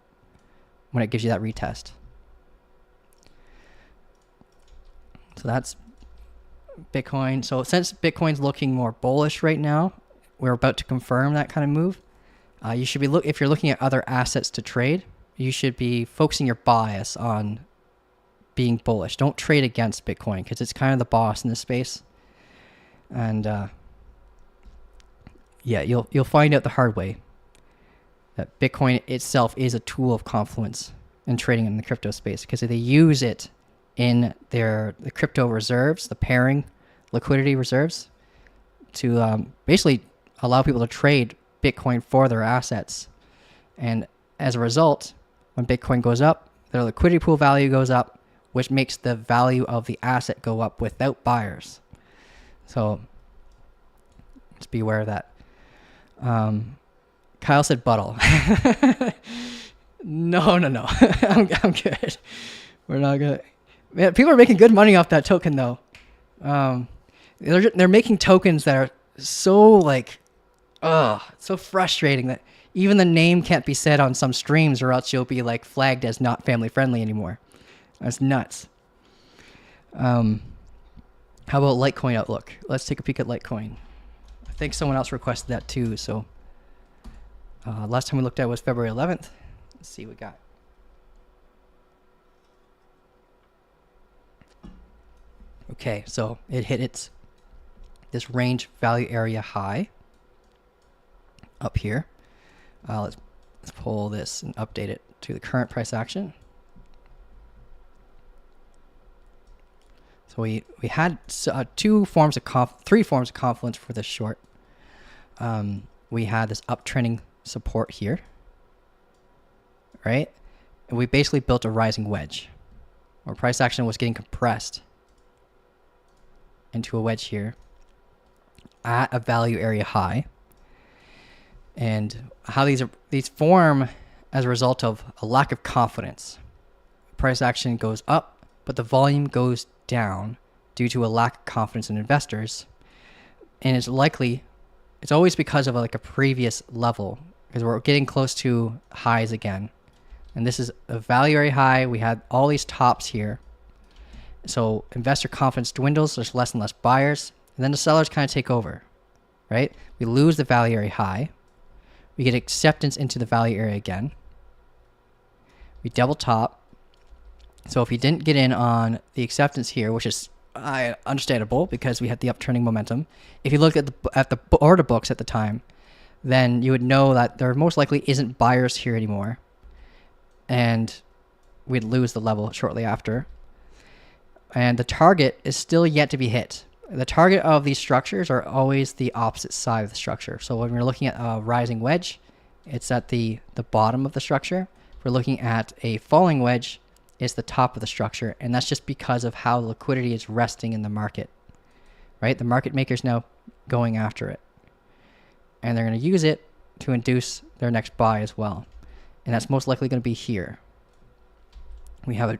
S1: when it gives you that retest. So that's Bitcoin. So since Bitcoin's looking more bullish right now, we're about to confirm that kind of move. You should be if you're looking at other assets to trade, you should be focusing your bias on being bullish. Don't trade against Bitcoin because it's kind of the boss in this space. And yeah, you'll find out the hard way that Bitcoin itself is a tool of confluence in trading in the crypto space, because they use it in the crypto reserves, the pairing liquidity reserves, to basically allow people to trade Bitcoin for their assets. And as a result, when Bitcoin goes up, their liquidity pool value goes up, which makes the value of the asset go up without buyers. So just be aware of that. Kyle said Buttle. No. I'm good. We're not good. Man, people are making good money off that token though. They're making tokens that are so so frustrating that even the name can't be said on some streams, or else you'll be like flagged as not family friendly anymore. That's nuts. How about Litecoin outlook? Let's take a peek at Litecoin. I think someone else requested that too. So last time we looked at was February 11th. Let's see what we got. Okay, so it hit this range value area high up here. Let's pull this and update it to the current price action. So we had three forms of confluence for this short. We had this uptrending support here, right? And we basically built a rising wedge where price action was getting compressed into a wedge here at a value area high. And how these form as a result of a lack of confidence. Price action goes up, but the volume goes down due to a lack of confidence in investors. And it's always because of like a previous level, because we're getting close to highs again. And this is a value area high. We had all these tops here. So investor confidence dwindles, there's less and less buyers, and then the sellers kind of take over, right? We lose the value area high. We get acceptance into the value area again. We double top. So if you didn't get in on the acceptance here, which is understandable because we had the upturning momentum, if you look at the order books at the time, then you would know that there most likely isn't buyers here anymore, and we'd lose the level shortly after. And the target is still yet to be hit. The target of these structures are always the opposite side of the structure. So when we're looking at a rising wedge, it's at the bottom of the structure. If we're looking at a falling wedge, it's the top of the structure. And that's just because of how liquidity is resting in the market, right? The market maker's now going after it. And they're going to use it to induce their next buy as well. And that's most likely going to be here. We have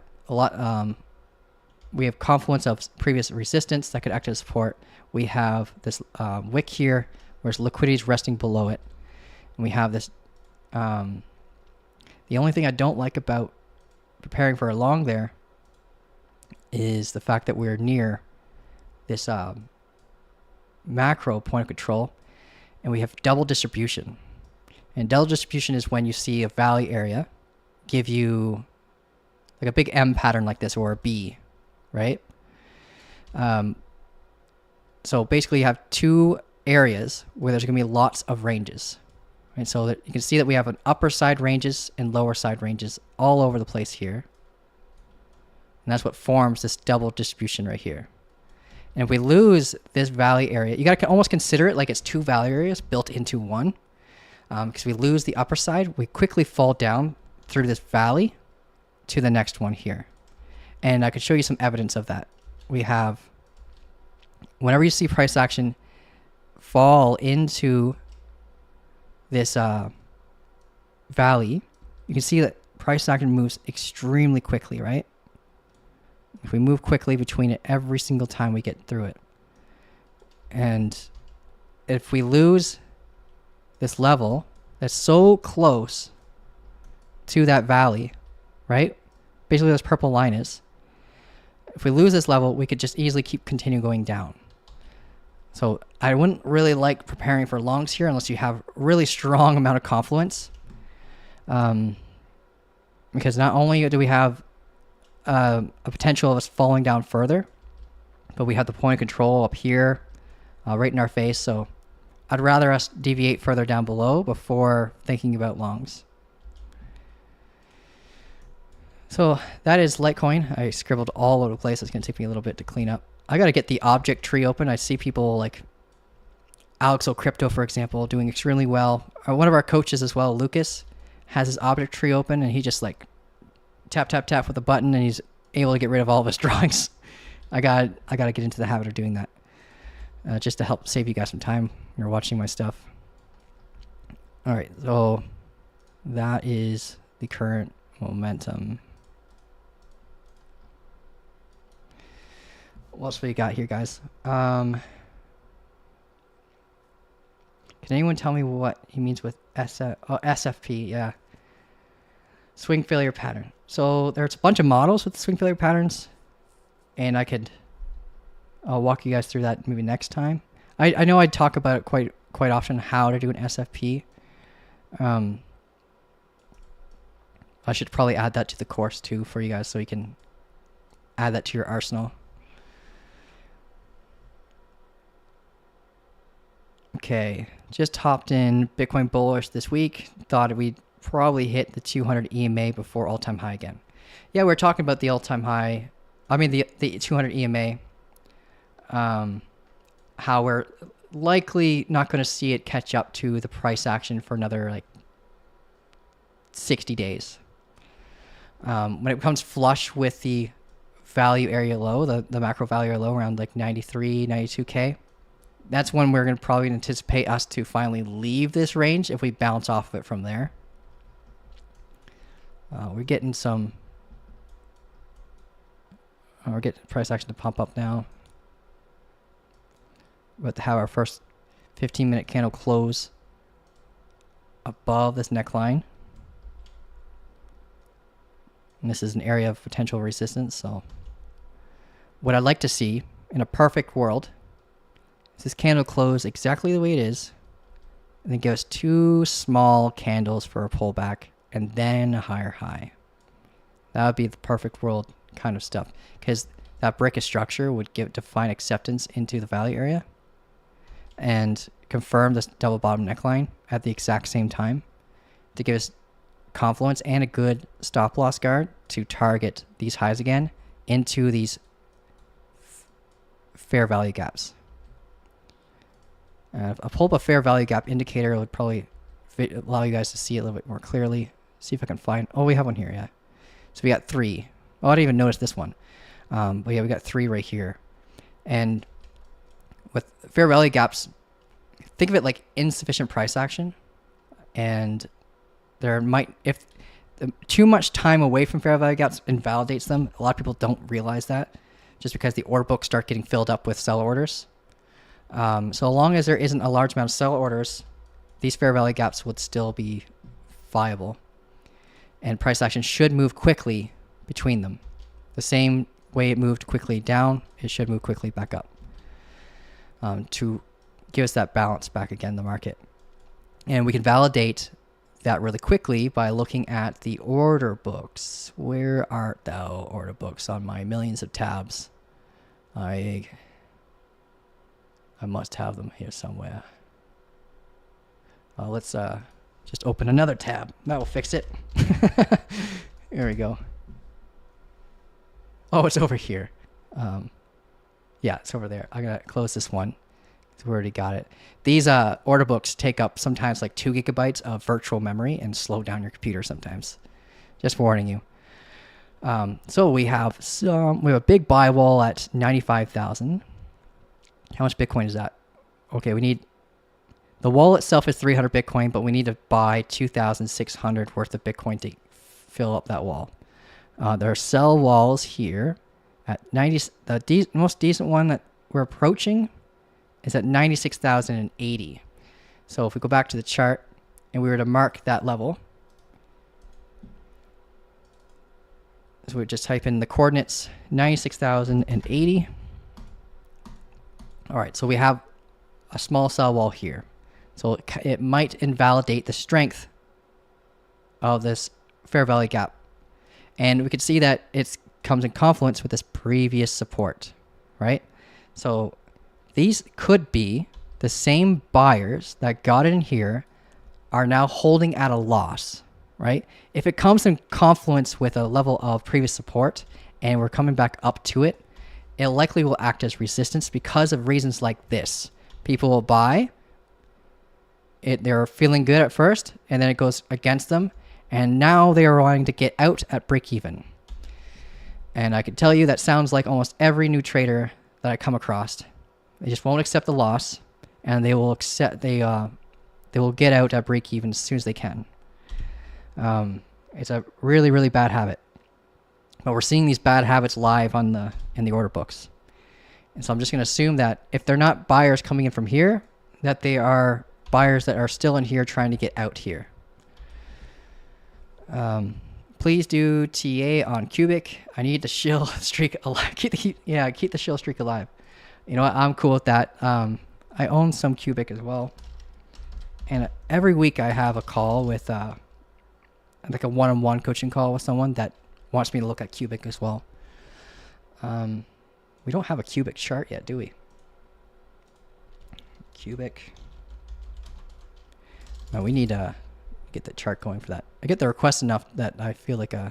S1: we have confluence of previous resistance that could act as support. We have this wick here, where liquidity is resting below it. And we have this. The only thing I don't like about preparing for a long there is the fact that we're near this macro point of control, and we have double distribution. And double distribution is when you see a value area give you like a big M pattern like this, or a B, right? So basically you have two areas where there's going to be lots of ranges, right? So that you can see that we have an upper side ranges and lower side ranges all over the place here. And that's what forms this double distribution right here. And if we lose this value area, you got to almost consider it like it's two value areas built into one. Because we lose the upper side, we quickly fall down through this valley to the next one here. And I could show you some evidence of that. We have, whenever you see price action fall into this valley, you can see that price action moves extremely quickly, right? If we move quickly between it every single time we get through it. And if we lose this level that's so close to that valley, right? Basically this purple line is. If we lose this level, we could just easily continue going down. So I wouldn't really like preparing for longs here unless you have really strong amount of confluence. Because not only do we have a potential of us falling down further, but we have the point of control up here, right in our face. So I'd rather us deviate further down below before thinking about longs. So that is Litecoin. I scribbled all over the place. It's going to take me a little bit to clean up. I got to get the object tree open. I see people like Alex O'Crypto, for example, doing extremely well. One of our coaches as well, Lucas, has his object tree open, and he just like tap tap tap with a button, and he's able to get rid of all of his drawings. I gotta get into the habit of doing that, just to help save you guys some time when you're watching my stuff. All right, so that is the current momentum. What else we got here, guys? Can anyone tell me what he means with SFP? Yeah. Swing failure pattern. So there's a bunch of models with swing failure patterns, and I'll walk you guys through that maybe next time. I know I talk about it quite often, how to do an SFP. I should probably add that to the course too for you guys, so you can add that to your arsenal. Okay, just hopped in Bitcoin bullish this week. Thought we'd probably hit the 200 EMA before all-time high again. Yeah, we're talking about the all-time high. I mean the 200 EMA. How we're likely not going to see it catch up to the price action for another like 60 days. When it becomes flush with the value area low, the macro value area low around like 93, 92K, that's when we're going to probably anticipate us to finally leave this range if we bounce off of it from there. We're getting some... we're getting price action to pump up now. We're about to have our first 15-minute candle close above this neckline. And this is an area of potential resistance. So what I'd like to see in a perfect world is this candle close exactly the way it is, and then give us two small candles for a pullback, and then a higher high. That would be the perfect world kind of stuff, because that break of structure would define acceptance into the value area and confirm this double bottom neckline at the exact same time to give us confluence and a good stop loss guard to target these highs again into these fair value gaps. A pull-up fair value gap indicator would probably allow you guys to see it a little bit more clearly. See if I can find... Oh, we have one here, yeah. So we got 3. Oh, I didn't even notice this one. But yeah, we got 3 right here. And with fair value gaps, think of it like insufficient price action. And there might... If too much time away from fair value gaps invalidates them, a lot of people don't realize that, just because the order books start getting filled up with sell orders. So long as there isn't a large amount of sell orders, these fair value gaps would still be viable, and price action should move quickly between them. The same way it moved quickly down, it should move quickly back up, to give us that balance back again in the market. And we can validate that really quickly by looking at the order books. Where art thou, order books, on my millions of tabs? I must have them here somewhere. Let's just open another tab. That will fix it. Here we go. Oh, it's over here. Yeah, it's over there. I'm going to close this one. We already got it. These order books take up sometimes like 2 gigabytes of virtual memory and slow down your computer sometimes. Just warning you. So we have a big buy wall at 95,000. How much Bitcoin is that? Okay, we need... The wall itself is 300 Bitcoin, but we need to buy 2,600 worth of Bitcoin to fill up that wall. There are sell walls here at 90. The most decent one that we're approaching is at 96,080. So if we go back to the chart and we were to mark that level, so we just type in the coordinates 96,080. All right, so we have a small sell wall here. So it might invalidate the strength of this fair value gap. And we could see that it comes in confluence with this previous support, right? So these could be the same buyers that got in here are now holding at a loss, right? If it comes in confluence with a level of previous support and we're coming back up to it, it likely will act as resistance because of reasons like this. People will buy it, they're feeling good at first, and then it goes against them, And now they are wanting to get out at break even. And I can tell you that sounds like almost every new trader that I come across. They just won't accept the loss, and they will get out at break even as soon as they can. It's a really, really bad habit. But we're seeing these bad habits live in the order books. And so I'm just going to assume that if they're not buyers coming in from here, that they are buyers that are still in here trying to get out here. Please do TA on Cubic. I need the shill streak alive. Keep the shill streak alive. You know what? I'm cool with that. I own some Cubic as well. And every week I have a call with like a one-on-one coaching call with someone that wants me to look at Cubic as well. We don't have a Cubic chart yet, do we? Cubic. No, we need to get the chart going for that. I get the request enough that I feel like I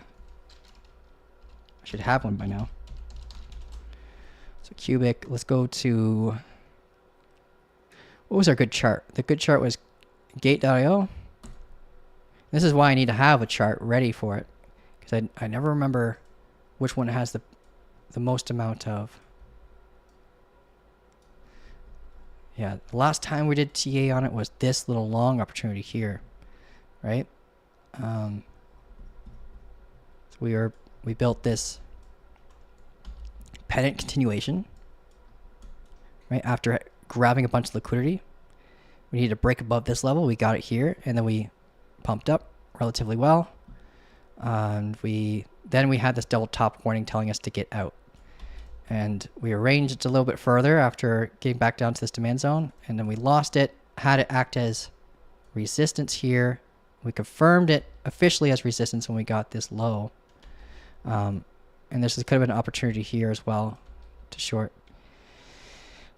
S1: should have one by now. So Cubic, let's go to, what was our good chart? The good chart was gate.io. This is why I need to have a chart ready for it, because I never remember which one has the most amount of. Yeah, the last time we did TA on it was this little long opportunity here, right? So we built this pennant continuation, right? After grabbing a bunch of liquidity, we needed to break above this level. We got it here, and then we pumped up relatively well. And then we had this double top warning telling us to get out. And we arranged it a little bit further after getting back down to this demand zone, and then we lost it, had it act as resistance here. We confirmed it officially as resistance when we got this low. And this is kind of an opportunity here as well to short.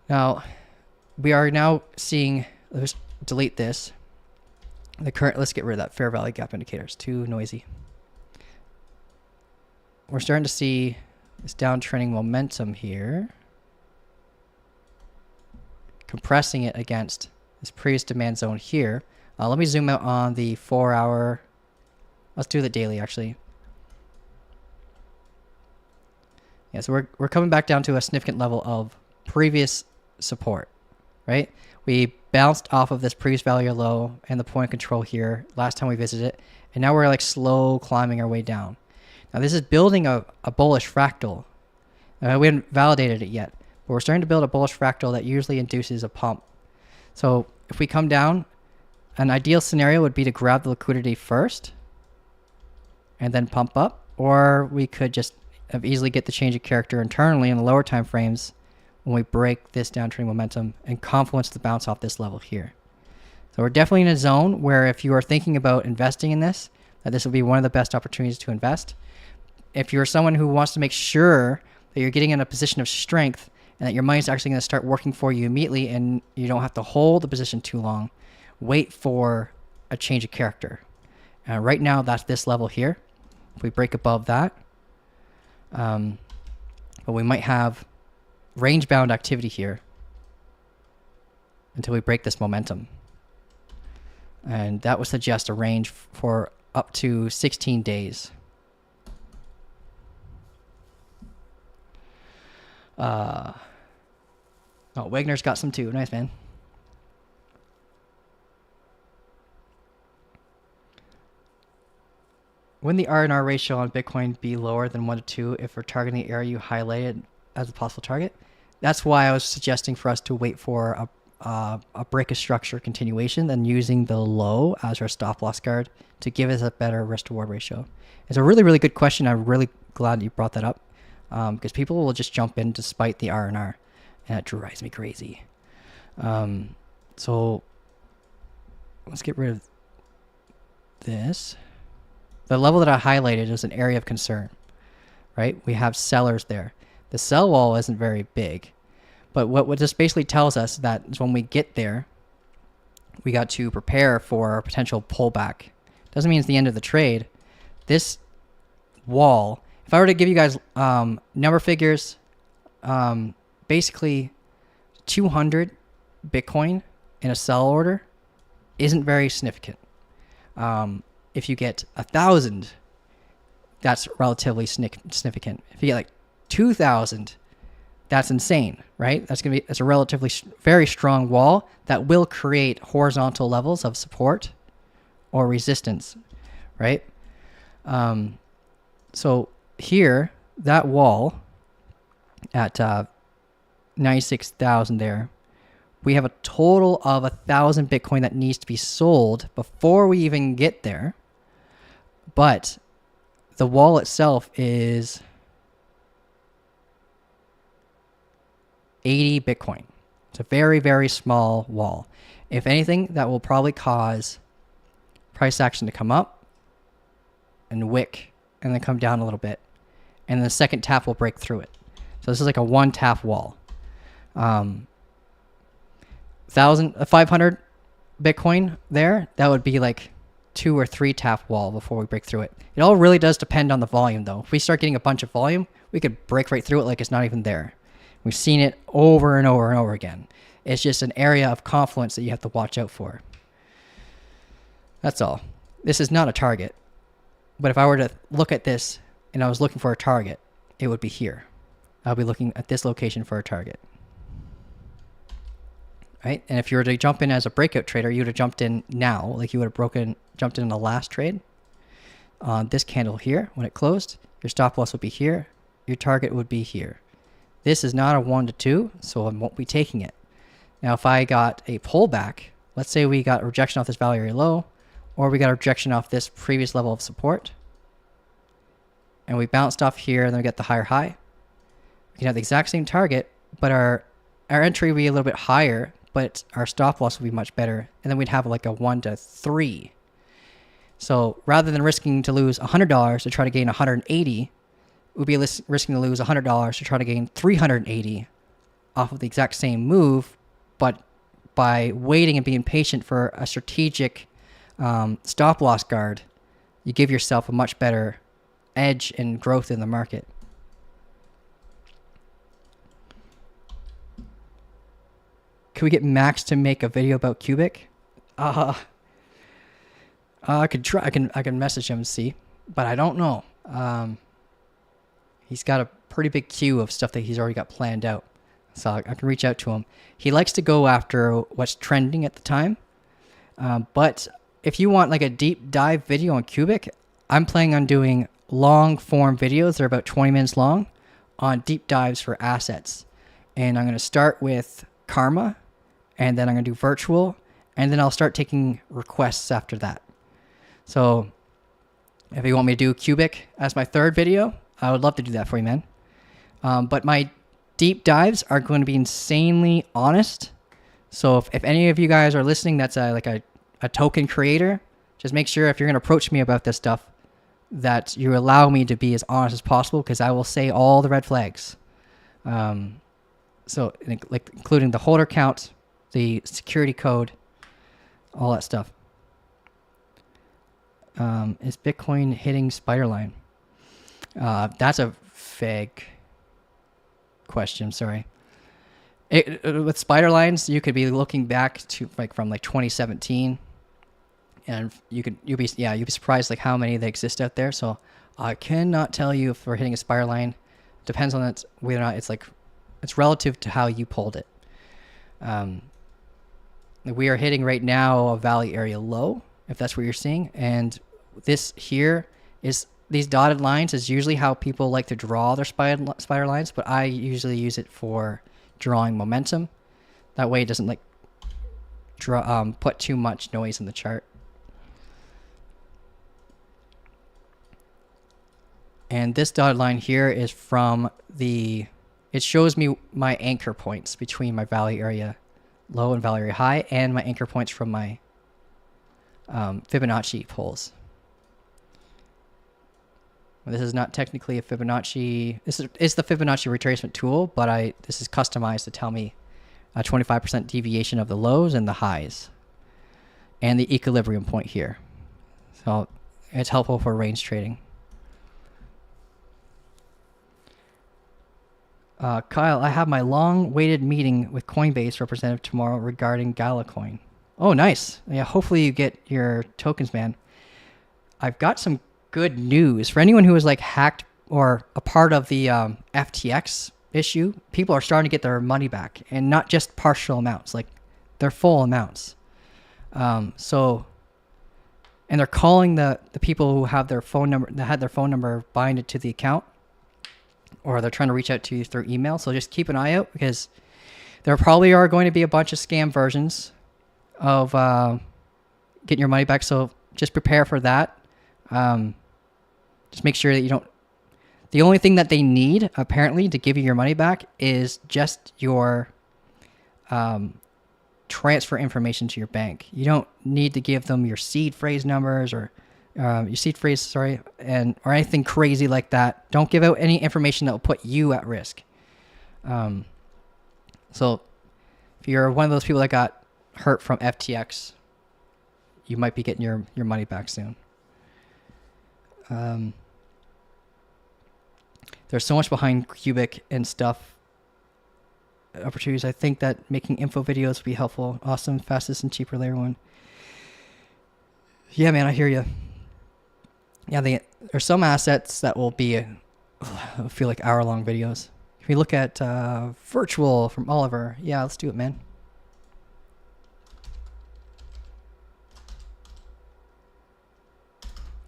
S1: Now, we are now seeing, let's delete this. Let's get rid of that fair value gap indicator. It's too noisy. We're starting to see this downtrending momentum here, compressing it against this previous demand zone here. Let me zoom out on the 4 hour. Let's do the daily actually. Yeah, so we're coming back down to a significant level of previous support, right? We bounced off of this previous value low and the point control here last time we visited it, and now we're like slow climbing our way down. Now this is building a bullish fractal. We haven't validated it yet, but we're starting to build a bullish fractal that usually induces a pump. So if we come down, an ideal scenario would be to grab the liquidity first and then pump up, or we could just easily get the change of character internally in the lower time frames when we break this downtrending momentum and confluence the bounce off this level here. So we're definitely in a zone where if you are thinking about investing in this, that this will be one of the best opportunities to invest. If you're someone who wants to make sure that you're getting in a position of strength and that your money's actually going to start working for you immediately and you don't have to hold the position too long, wait for a change of character. Right now, that's this level here. If we break above that, but we might have range-bound activity here until we break this momentum. And that would suggest a range for up to 16 days. Oh, Wagner's got some too. Nice, man. Wouldn't the R&R ratio on Bitcoin be lower than 1 to 2 if we're targeting the area you highlighted as a possible target? That's why I was suggesting for us to wait for a break of structure continuation and using the low as our stop loss guard to give us a better risk to reward ratio. It's a really, really good question. I'm really glad you brought that up because people will just jump in despite the R&R, and that drives me crazy. So let's get rid of this. The level that I highlighted is an area of concern, right? We have sellers there. The sell wall isn't very big, but what this basically tells us that is when we get there, we got to prepare for a potential pullback. Doesn't mean it's the end of the trade. This wall, if I were to give you guys number figures, basically 200 Bitcoin in a sell order isn't very significant. if you get 1,000, that's relatively significant. If you get like 2,000, that's insane, right? That's a relatively very strong wall that will create horizontal levels of support or resistance, right? So here, that wall at 96,000 there, we have a total of 1,000 Bitcoin that needs to be sold before we even get there. But the wall itself is 80 Bitcoin. It's a very, very small wall. If anything, that will probably cause price action to come up and wick and then come down a little bit. And the second tap will break through it. So this is like a one tap wall. 500 Bitcoin there, that would be like 2 or 3 tap wall before we break through it. It all really does depend on the volume though. If we start getting a bunch of volume, we could break right through it like it's not even there. We've seen it over and over and over again. It's just an area of confluence that you have to watch out for. That's all. This is not a target. But if I were to look at this and I was looking for a target, it would be here. I'll be looking at this location for a target. Right? And if you were to jump in as a breakout trader, you would have jumped in now, like you would have jumped in the last trade. On this candle here, when it closed, your stop loss would be here. Your target would be here. This is not a 1 to 2, so I won't be taking it. Now, if I got a pullback, let's say we got a rejection off this value area low, or we got a rejection off this previous level of support, and we bounced off here, and then we get the higher high. We can have the exact same target, but our entry would be a little bit higher, but our stop loss would be much better, and then we'd have like a 1 to 3. So rather than risking to lose $100 to try to gain 180, we'd be risking to lose $100 to try to gain 380 off of the exact same move, but by waiting and being patient for a strategic stop loss guard, you give yourself a much better edge and growth in the market. Can we get Max to make a video about Cubic? I could try. I can message him and see, but I don't know. He's got a pretty big queue of stuff that he's already got planned out, so I can reach out to him. He likes to go after what's trending at the time, but if you want like a deep dive video on Cubic, I'm planning on doing long form videos. They're about 20 minutes long on deep dives for assets, and I'm going to start with Karma, and then I'm going to do virtual, and then I'll start taking requests after that. So if you want me to do Cubic as my third video, I would love to do that for you, man. But my deep dives are going to be insanely honest. So if any of you guys are listening that's like a token creator, just make sure if you're going to approach me about this stuff that you allow me to be as honest as possible, because I will say all the red flags. So like including the holder count, the security code, all that stuff. Is Bitcoin hitting spider line? That's a vague question. Sorry. With spider lines, you could be looking back to from 2017, and you'd be surprised like how many they exist out there. So I cannot tell you if we're hitting a spider line. Depends on whether or not it's relative to how you pulled it. We are hitting right now a value area low, if that's what you're seeing, and this here is these dotted lines is usually how people like to draw their spider lines, but I usually use it for drawing momentum. That way it doesn't put too much noise in the chart. And this dotted line here is from it shows me my anchor points between my value area low and value area high, and my anchor points from my Fibonacci pulls. This is not technically a Fibonacci. This is the Fibonacci retracement tool, but this is customized to tell me a 25% deviation of the lows and the highs, and the equilibrium point here. So it's helpful for range trading. Kyle, I have my long-awaited meeting with Coinbase representative tomorrow regarding Galacoin. Oh, nice. Yeah, hopefully you get your tokens, man. I've got some good news for anyone who was like hacked or a part of the FTX issue. People are starting to get their money back, and not just partial amounts, like their full amounts. And they're calling the people who have their phone number, that had their phone number binded to the account, or they're trying to reach out to you through email. So just keep an eye out, because there probably are going to be a bunch of scam versions of getting your money back. So just prepare for that. Just make sure that you don't. The only thing that they need, apparently, to give you your money back is just your transfer information to your bank. You don't need to give them your seed phrase numbers or or anything crazy like that. Don't give out any information that will put you at risk. So if you're one of those people that got hurt from FTX, you might be getting your money back soon. There's so much behind Cubic and stuff. Opportunities. I think that making info videos would be helpful. Awesome, fastest and cheaper layer one. Yeah, man, I hear you. Yeah, there's some assets that will be, I feel like hour-long videos. If we look at Virtual from Oliver, yeah, let's do it, man.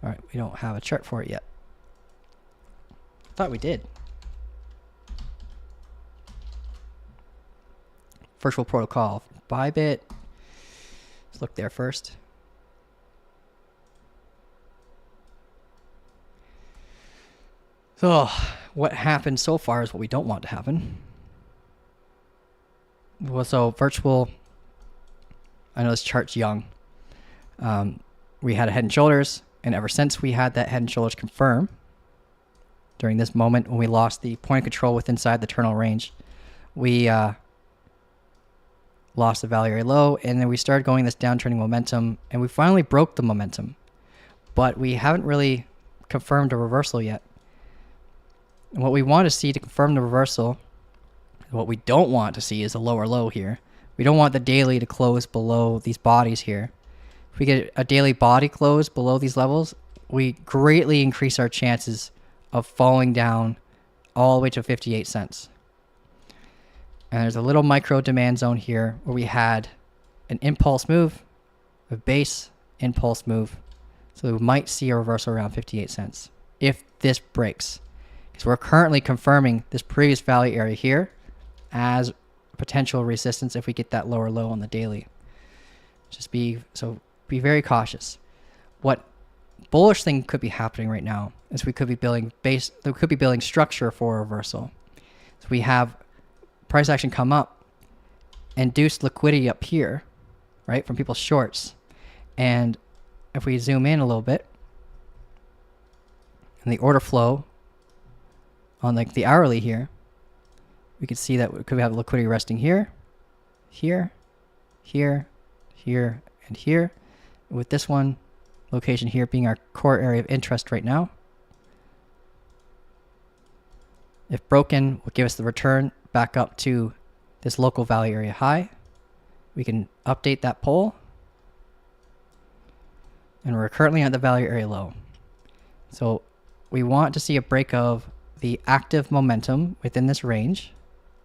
S1: All right, we don't have a chart for it yet. Thought we did. Virtual protocol, Bybit. Let's look there first. So what happened so far is what we don't want to happen. Well, so Virtual, I know this chart's young. We had a head and shoulders, and ever since we had that head and shoulders confirm, during this moment when we lost the point of control with inside the terminal range, we lost the value area low, and then we started going this downtrending momentum, and we finally broke the momentum, but we haven't really confirmed a reversal yet. And what we want to see to confirm the reversal, what we don't want to see is a lower low here. We don't want the daily to close below these bodies here. If we get a daily body close below these levels, we greatly increase our chances of falling down all the way to 58 cents. And there's a little micro demand zone here where we had an impulse move, a base impulse move. So we might see a reversal around 58 cents if this breaks. Because we're currently confirming this previous value area here as potential resistance if we get that lower low on the daily. Just be very cautious. What bullish thing could be happening right now is we could be building structure for a reversal. So we have price action come up, induced liquidity up here, right, from people's shorts. And if we zoom in a little bit, and the order flow on like the hourly here, we can see that we could have liquidity resting here, here, here, here, and here. With this one location here being our core area of interest right now. If broken, will give us the return back up to this local value area high. We can update that pole. And we're currently at the value area low. So we want to see a break of the active momentum within this range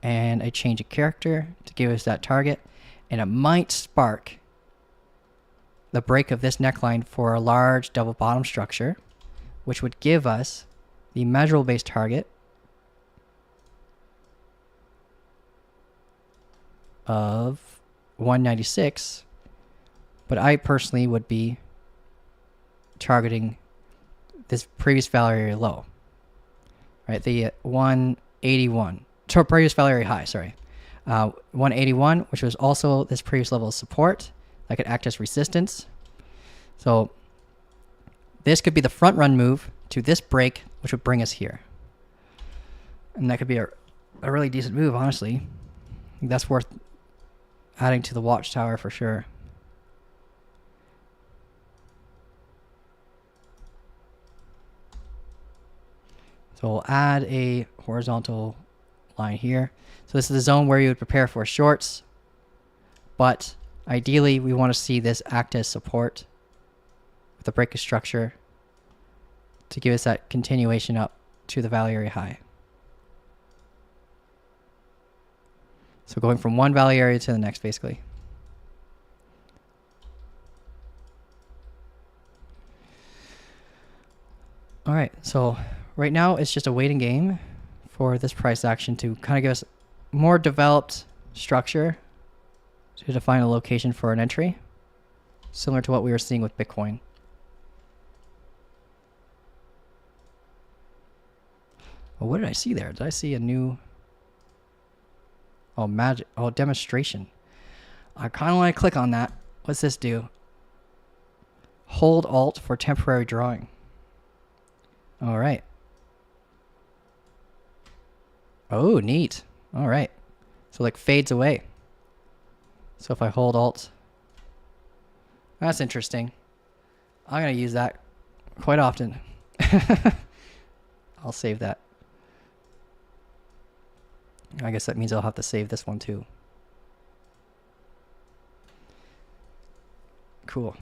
S1: and a change of character to give us that target. And it might spark the break of this neckline for a large double bottom structure, which would give us the measurable base target of 196, but I personally would be targeting this previous value area low, right? The 181, so previous value area high, sorry. 181, which was also this previous level of support that could act as resistance. So this could be the front run move to this break, which would bring us here. And that could be a really decent move, honestly. I think that's worth adding to the watchtower for sure. So we'll add a horizontal line here. So this is the zone where you would prepare for shorts, but ideally we want to see this act as support with the break of structure to give us that continuation up to the value area high. So going from one value area to the next, basically. All right, so right now it's just a waiting game for this price action to kind of give us more developed structure to define a location for an entry, similar to what we were seeing with Bitcoin. Oh, what did I see there? Did I see a new... Oh, magic. Oh, demonstration. I kind of want to click on that. What's this do? Hold Alt for temporary drawing. All right. Oh, neat. All right. So like fades away. So if I hold Alt, that's interesting. I'm going to use that quite often. I'll save that. I guess that means I'll have to save this one too. Cool.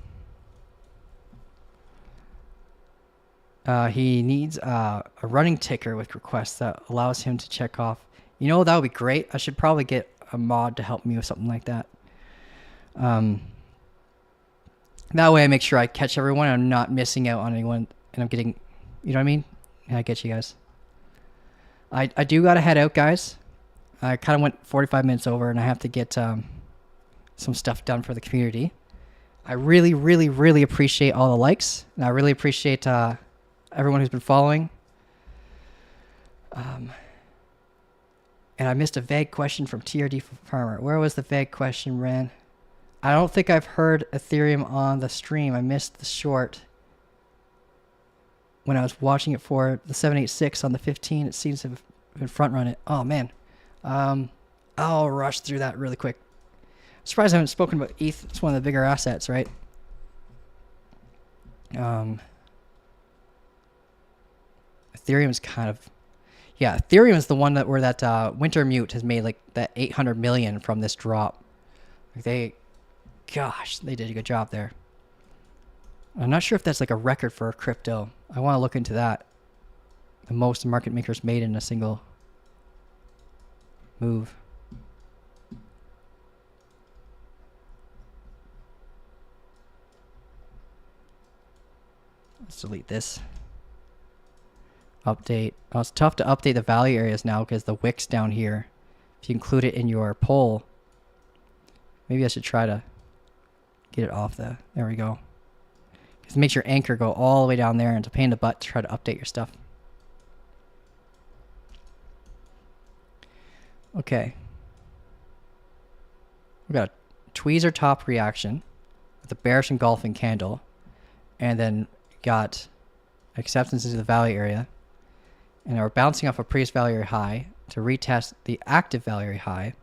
S1: He needs a running ticker with requests that allows him to check off. You know, that would be great. I should probably get a mod to help me with something like that. That way I make sure I catch everyone and I'm not missing out on anyone and I'm getting, you know what I mean? Yeah, I get you guys. I do got to head out, guys. I kind of went 45 minutes over and I have to get some stuff done for the community. I really, really, really appreciate all the likes. And I really appreciate everyone who's been following. And I missed a vague question from TRD Farmer. Where was the vague question, Ran? I don't think I've heard Ethereum on the stream. I missed the short. When I was watching it for the 786 on the 15, it seems to have been front run it. Oh, man. I'll rush through that really quick. I'm surprised I haven't spoken about ETH. It's one of the bigger assets, right? Ethereum is kind of... Yeah, Ethereum is the one that where that Wintermute has made like that 800 million from this drop. Like gosh, they did a good job there. I'm not sure if that's like a record for crypto. I want to look into that. The most market makers made in a single move. Let's delete this. Update. Oh, it's tough to update the value areas now because the wick's down here. If you include it in your poll, maybe I should try to get it off the... There we go. Because it makes your anchor go all the way down there and it's a pain in the butt to try to update your stuff. Okay. We've got a tweezer top reaction with a bearish engulfing candle. And then got acceptance into the value area. And we're bouncing off a previous value area high to retest the active value area high.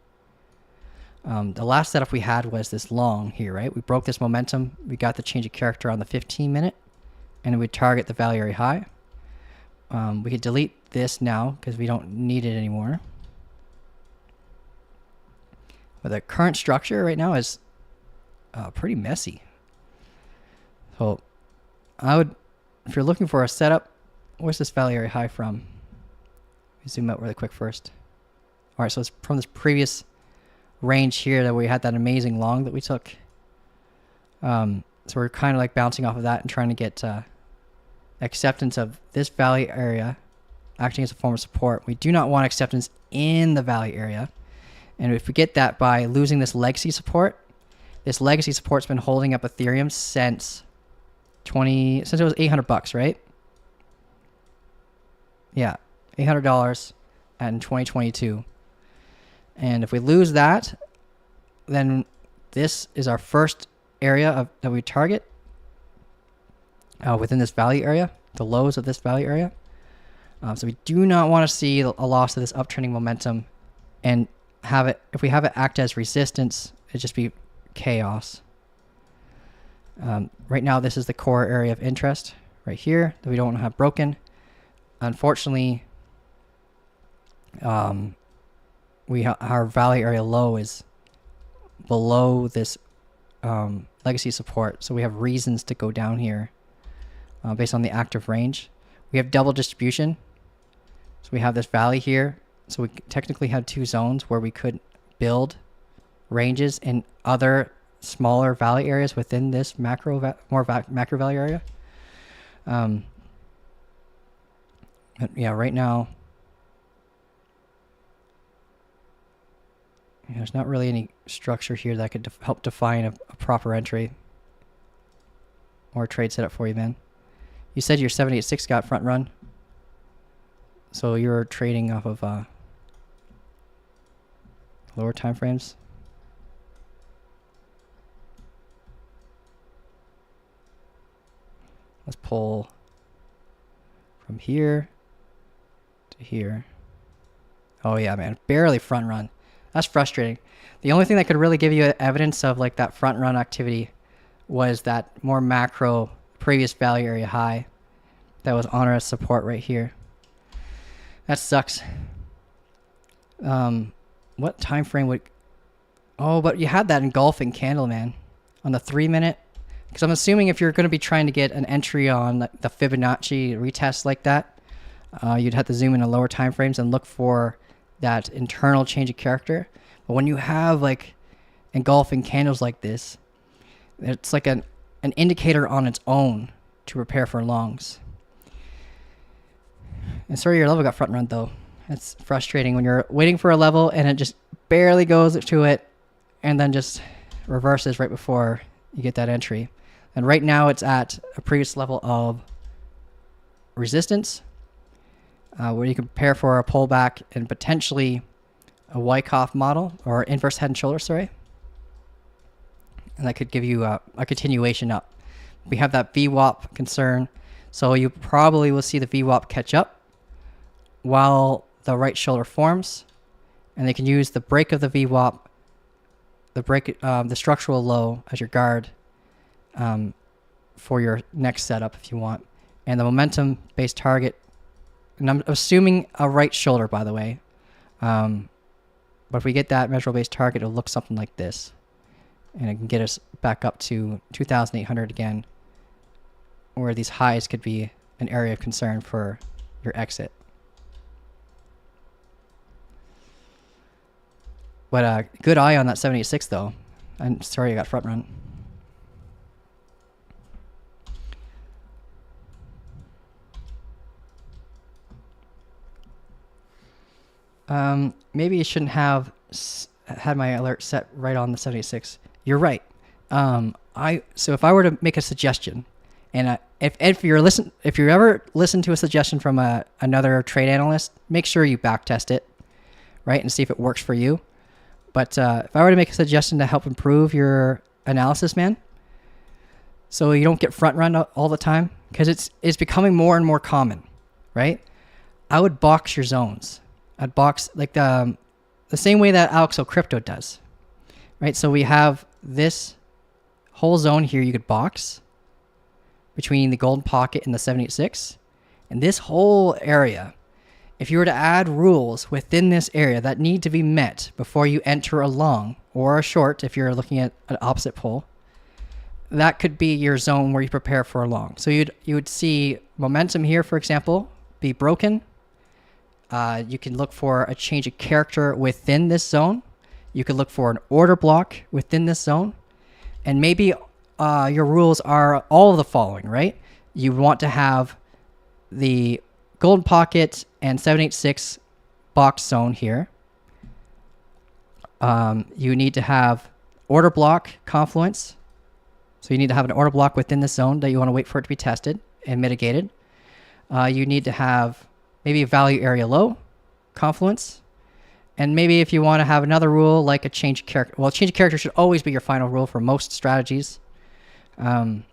S1: The last setup we had was this long here, right? We broke this momentum. We got the change of character on the 15 minute. And we target the value area high. We could delete this now because we don't need it anymore. But the current structure right now is pretty messy. So I would, if you're looking for a setup, where's this value area high from? Let me zoom out really quick first. All right, so it's from this previous range here that we had that amazing long that we took. So we're kind of like bouncing off of that and trying to get acceptance of this value area acting as a form of support. We do not want acceptance in the value area. And if we get that by losing this legacy support, this legacy support's been holding up Ethereum since it was $800, right? Yeah, $800 in 2022. And if we lose that, then this is our first area that we target within this value area, the lows of this value area. So we do not want to see a loss of this uptrending momentum and have it, if we have it act as resistance, it'd just be chaos. Right now, this is the core area of interest right here that we don't want to have broken. Unfortunately, our value area low is below this legacy support, so we have reasons to go down here based on the active range. We have double distribution. So we have this valley here. So we technically have two zones where we could build ranges in other smaller valley areas within this macro valley area. But yeah, right now, there's not really any structure here that could help define a proper entry or trade setup for you, man. You said your 786 got front run, so you're trading off of lower time frames. Let's pull from here to here. Oh yeah, man, barely front run. That's frustrating. The only thing that could really give you evidence of like that front run activity was that more macro previous value area high that was on our support right here. That sucks. What time frame would... Oh, but you had that engulfing candle, man, on the 3 minute. Because I'm assuming if you're going to be trying to get an entry on the Fibonacci retest like that, you'd have to zoom in to lower time frames and look for that internal change of character. But when you have like engulfing candles like this, it's like an indicator on its own to prepare for longs. And sorry your level got front run though. It's frustrating when you're waiting for a level and it just barely goes to it and then just reverses right before you get that entry. And right now it's at a previous level of resistance, where you can prepare for a pullback and potentially a Wyckoff model or inverse head and shoulders, sorry. And that could give you a continuation up. We have that VWAP concern, so you probably will see the VWAP catch up while the right shoulder forms, and they can use the break of the VWAP, the structural low as your guard for your next setup if you want. And the momentum based target, and I'm assuming a right shoulder, by the way. But if we get that measurable based target, it'll look something like this. And it can get us back up to 2,800 again, where these highs could be an area of concern for your exit. But good eye on that 76 though. I'm sorry I got front run. Maybe you shouldn't have had my alert set right on the 76. You're right. So if I were to make a suggestion, and if you ever listen to a suggestion from another trade analyst, make sure you back test it, right, and see if it works for you. But if I were to make a suggestion to help improve your analysis, man, so you don't get front run all the time, because it's becoming more and more common, right? I would box your zones. I'd box like the same way that Alexo Crypto does, right? So we have this whole zone here you could box between the golden pocket and the 786, and this whole area. If you were to add rules within this area that need to be met before you enter a long or a short, if you're looking at an opposite pole, that could be your zone where you prepare for a long. So you would see momentum here, for example, be broken. You can look for a change of character within this zone. You could look for an order block within this zone. And maybe your rules are all of the following, right? You want to have the golden pocket and 786 box zone here. You need to have order block confluence. So you need to have an order block within this zone that you want to wait for it to be tested and mitigated. You need to have maybe a value area low confluence. And maybe if you want to have another rule like a change of character. Well, change of character should always be your final rule for most strategies. And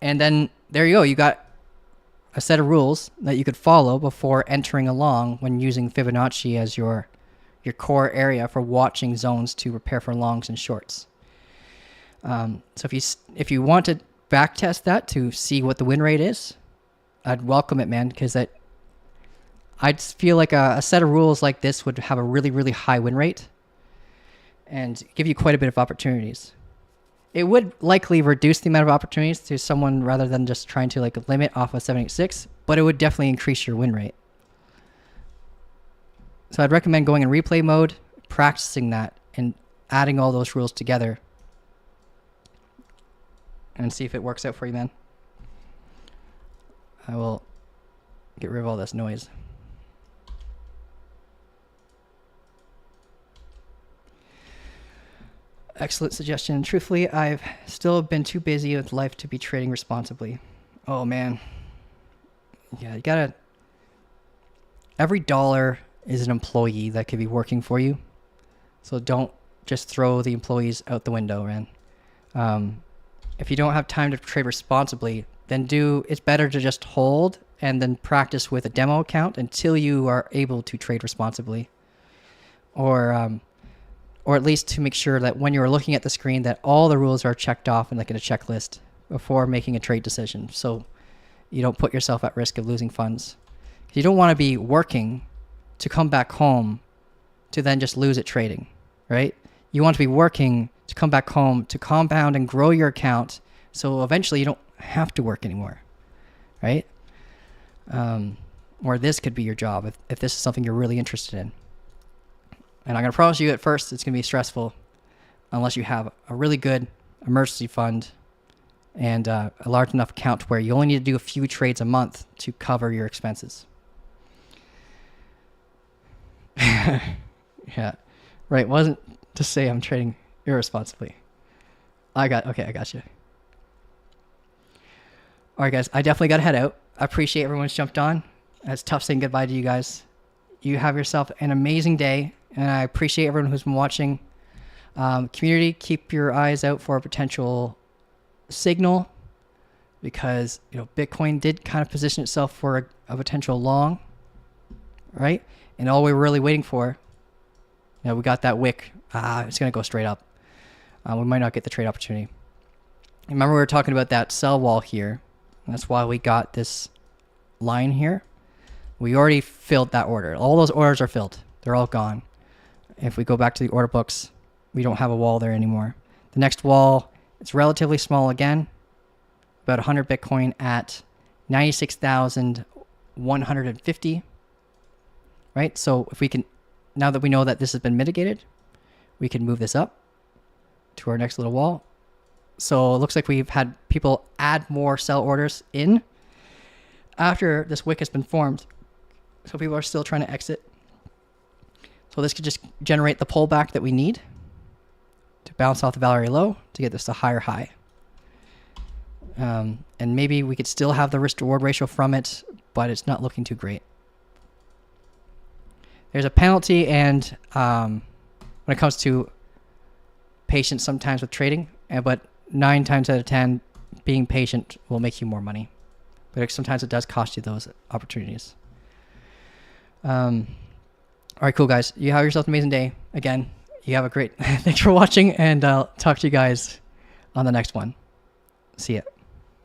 S1: then there you go. You got a set of rules that you could follow before entering a long when using Fibonacci as your core area for watching zones to prepare for longs and shorts. So if you want to backtest that to see what the win rate is, I'd welcome it, man, because I'd feel like a set of rules like this would have a really, really high win rate and give you quite a bit of opportunities. It would likely reduce the amount of opportunities to someone rather than just trying to like limit off of 786, but it would definitely increase your win rate. So I'd recommend going in replay mode, practicing that, and adding all those rules together, and see if it works out for you, man. I will get rid of all this noise. Excellent suggestion. Truthfully, I've still been too busy with life to be trading responsibly. Oh, man. Yeah, you gotta... Every dollar is an employee that could be working for you. So don't just throw the employees out the window, man. If you don't have time to trade responsibly, then it's better to just hold and then practice with a demo account until you are able to trade responsibly. Or at least to make sure that when you're looking at the screen that all the rules are checked off and like in a checklist before making a trade decision, so you don't put yourself at risk of losing funds. You don't want to be working to come back home to then just lose at trading, right? You want to be working to come back home to compound and grow your account, so eventually you don't have to work anymore, right? Or this could be your job if this is something you're really interested in. And I'm going to promise you at first it's going to be stressful unless you have a really good emergency fund and a large enough account where you only need to do a few trades a month to cover your expenses. Yeah, right. Wasn't to say I'm trading irresponsibly. I got you. All right, guys, I definitely got to head out. I appreciate everyone's jumped on. It's tough saying goodbye to you guys. You have yourself an amazing day, and I appreciate everyone who's been watching. Community, keep your eyes out for a potential signal, because Bitcoin did kind of position itself for a potential long, right? And all we were really waiting for, we got that wick. It's going to go straight up. We might not get the trade opportunity. Remember we were talking about that sell wall here. That's why we got this line here. We already filled that order. All those orders are filled. They're all gone. If we go back to the order books, we don't have a wall there anymore. The next wall, it's relatively small again, about 100 Bitcoin at 96,150, right? So if we can, now that we know that this has been mitigated, we can move this up to our next little wall. So it looks like we've had people add more sell orders in after this wick has been formed. So people are still trying to exit. So this could just generate the pullback that we need to bounce off the Valerie low to get this to higher high. And maybe we could still have the risk to reward ratio from it, but it's not looking too great. There's a penalty, and when it comes to patience sometimes with trading, but 9 times out of 10, being patient will make you more money. But sometimes it does cost you those opportunities. All right, cool, guys. You have yourself an amazing day. Again, you have a great... Thanks for watching, and I'll talk to you guys on the next one. See ya.